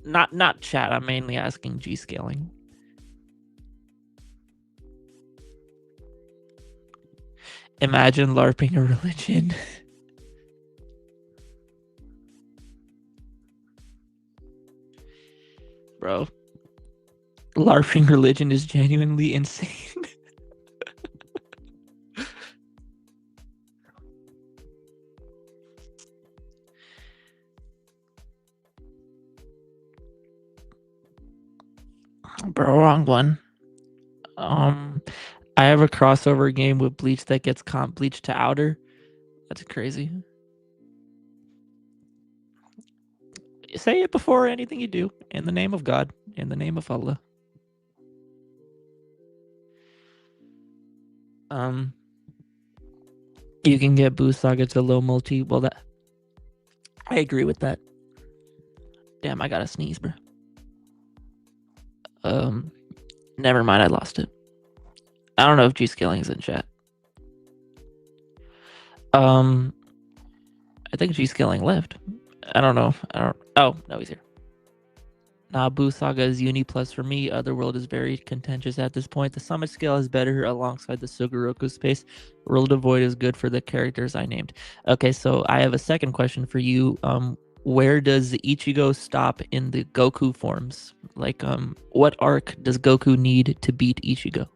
Not chat. I'm mainly asking G scaling. Imagine LARPing a religion. Bro, LARPing religion is genuinely insane. Bro, wrong one. I have a crossover game with Bleach that gets comp Bleach to Outer. That's crazy. Say it before anything you do. In the name of God. In the name of Allah. You can get Buu Saga to low multi. Well, that I agree with that. Damn, I gotta sneeze, bro. Never mind, I lost it. I don't know if G scaling is in chat. I think G scaling left. I don't know. Oh no, he's here. Nah, Buu Saga is uni plus for me. Otherworld is very contentious at this point. The summit scale is better alongside the Sugoroku space. World of Void is good for the characters I named. Okay, so I have a second question for you. Where does Ichigo stop in the Goku forms? Like, what arc does Goku need to beat Ichigo?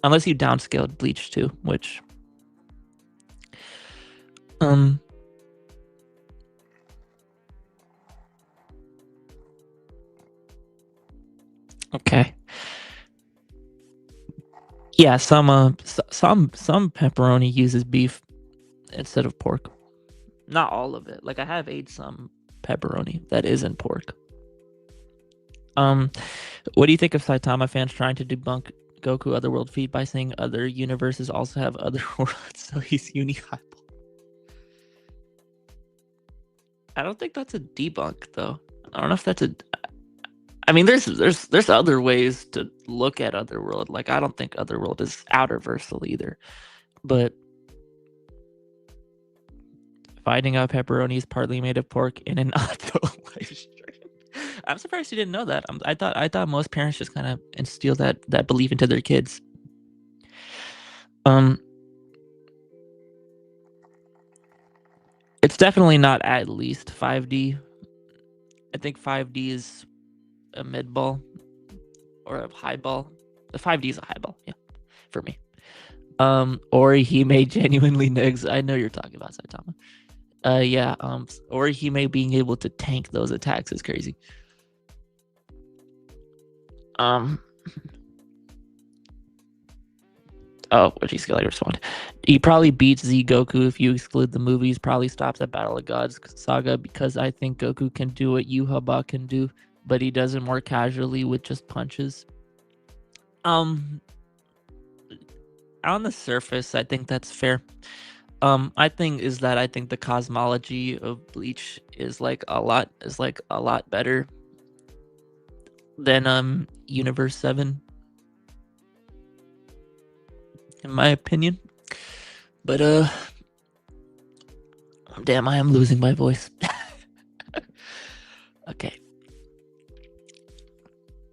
Unless you downscaled Bleach too, which okay. Yeah, some pepperoni uses beef instead of pork. Not all of it. Like, I have ate some pepperoni that isn't pork. What do you think of Saitama fans trying to debunk Goku Otherworld feat by saying other universes also have other worlds, so he's uni-eyeball? I don't think that's a debunk, though. I don't know if that's a. I mean, there's other ways to look at Otherworld. Like, I don't think Otherworld is outerversal either, but finding out pepperoni is partly made of pork in an auto live stream. I'm surprised you didn't know that. I thought most parents just kind of instill that belief into their kids. It's definitely not at least 5D. I think 5D is a mid ball or a high ball. The 5D is a high ball, yeah, for me. Or he may genuinely negs. I know you're talking about Saitama. Yeah. Or he may being able to tank those attacks is crazy. Oh, what he's gonna respond. He probably beats Z Goku if you exclude the movies. Probably stops at Battle of Gods saga because I think Goku can do what Yuhaba can do, but he does it more casually with just punches. On the surface, I think that's fair. I think the cosmology of Bleach is like a lot better. than Universe 7, in my opinion. But damn, I am losing my voice. Okay.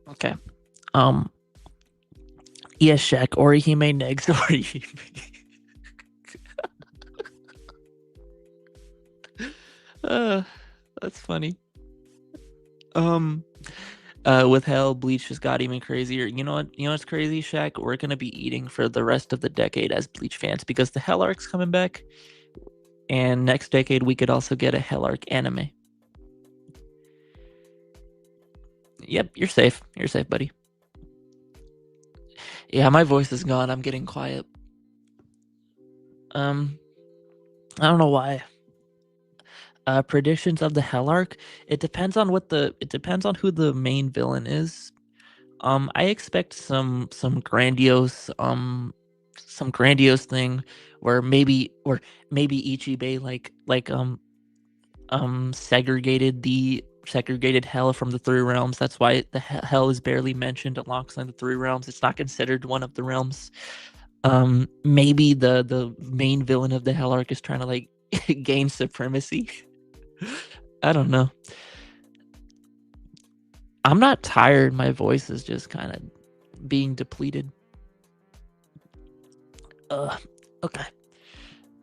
Okay. Um yes, Shaq, Orihime next. Orihime. uh that's funny. Um with Hell, Bleach just got even crazier. You know what? You know what's crazy, Shaq? We're gonna be eating for the rest of the decade as Bleach fans because the Hell arc's coming back, and next decade we could also get a Hell arc anime. Yep, you're safe. You're safe, buddy. Yeah, my voice is gone. I'm getting quiet. Um, I don't know why. Predictions of the Hell arc. It depends on who the main villain is. I expect some grandiose thing where maybe Ichibei segregated hell from the three realms. That's why the hell is barely mentioned alongside the three realms. It's not considered one of the realms. Maybe the main villain of the hell arc is trying to like gain supremacy. I don't know. I'm not tired. My voice is just kind of being depleted. Uh, okay.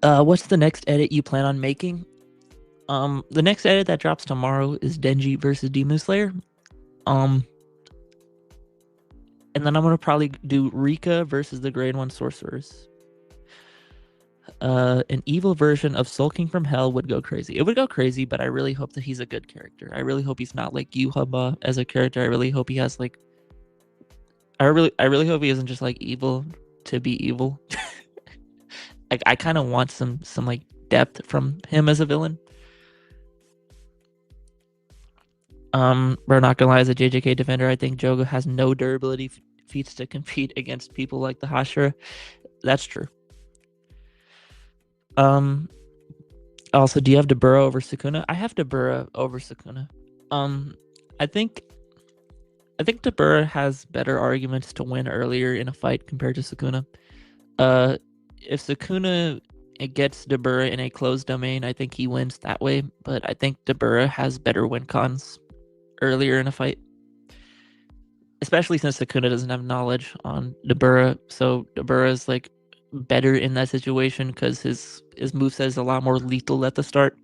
What's the next edit you plan on making? The next edit that drops tomorrow is Denji versus Demon Slayer. Um, and then I'm gonna probably do Rika versus the Grade One Sorcerers. An evil version of Soul King from Hell would go crazy. It would go crazy, but I really hope that he's a good character. I really hope he's not like Yuhaba as a character. I really hope he has like. I really hope he isn't just like evil to be evil. Like I kind of want some like depth from him as a villain. We're not gonna lie, as a JJK defender, I think Jogo has no durability feats to compete against people like the Hashira. That's true. Um, Also, do you have Dabura over Sukuna? I have Dabura over Sukuna. Um, I think Dabura has better arguments to win earlier in a fight compared to Sukuna. Uh, if Sukuna it gets Dabura in a closed domain, I think he wins that way. But I think Dabura has better win cons earlier in a fight, especially since Sukuna doesn't have knowledge on Dabura. So Dabura is like better in that situation because his moveset is a lot more lethal at the start.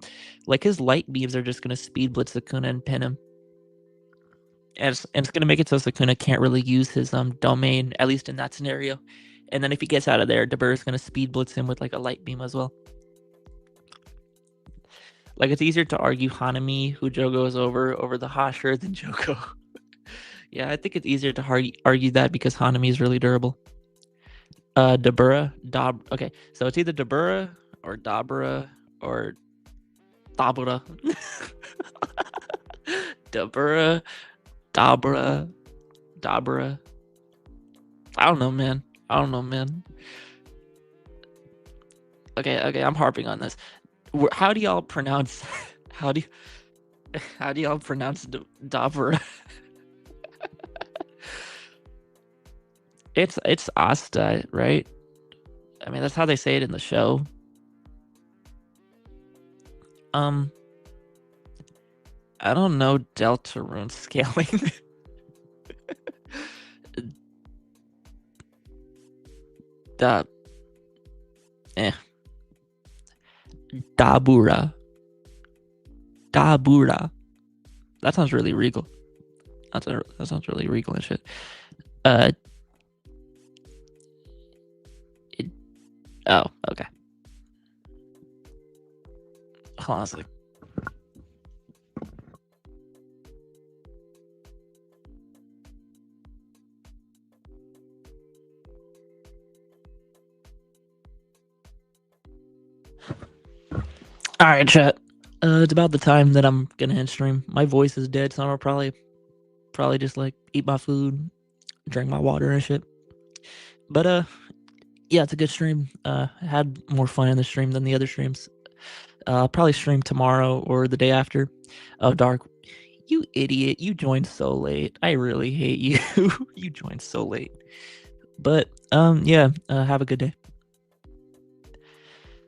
Like his light beams are just gonna speed blitz Sukuna and pin him. And it's gonna make it so Sukuna can't really use his domain, at least in that scenario. And then if he gets out of there, Dabura is gonna speed blitz him with like a light beam as well. Like it's easier to argue Hanami, who Jogo is over the Hashira than Jogo. Yeah, I think it's easier to argue that because Hanami is really durable. Dabura, Okay, so it's either Dabura or Dabura or Dabura. Dabura, Dabura, Dabura. I don't know, man. I don't know, man. Okay, I'm harping on this. How do y'all pronounce? How do y'all pronounce Dabura? It's Asta, right? I mean, that's how they say it in the show. Um, I don't know Deltarune scaling. Da, Dabura. Dabura. That sounds really regal. That sounds really regal and shit. Uh, oh, okay. Hold on a second. All right, chat. It's about the time that I'm gonna end stream. My voice is dead, so I'm gonna probably just like eat my food, drink my water and shit. But yeah, it's a good stream. I had more fun in the stream than the other streams. I'll probably stream tomorrow or the day after. Oh, Dark. You idiot. You joined so late. I really hate you. You joined so late. But yeah, have a good day.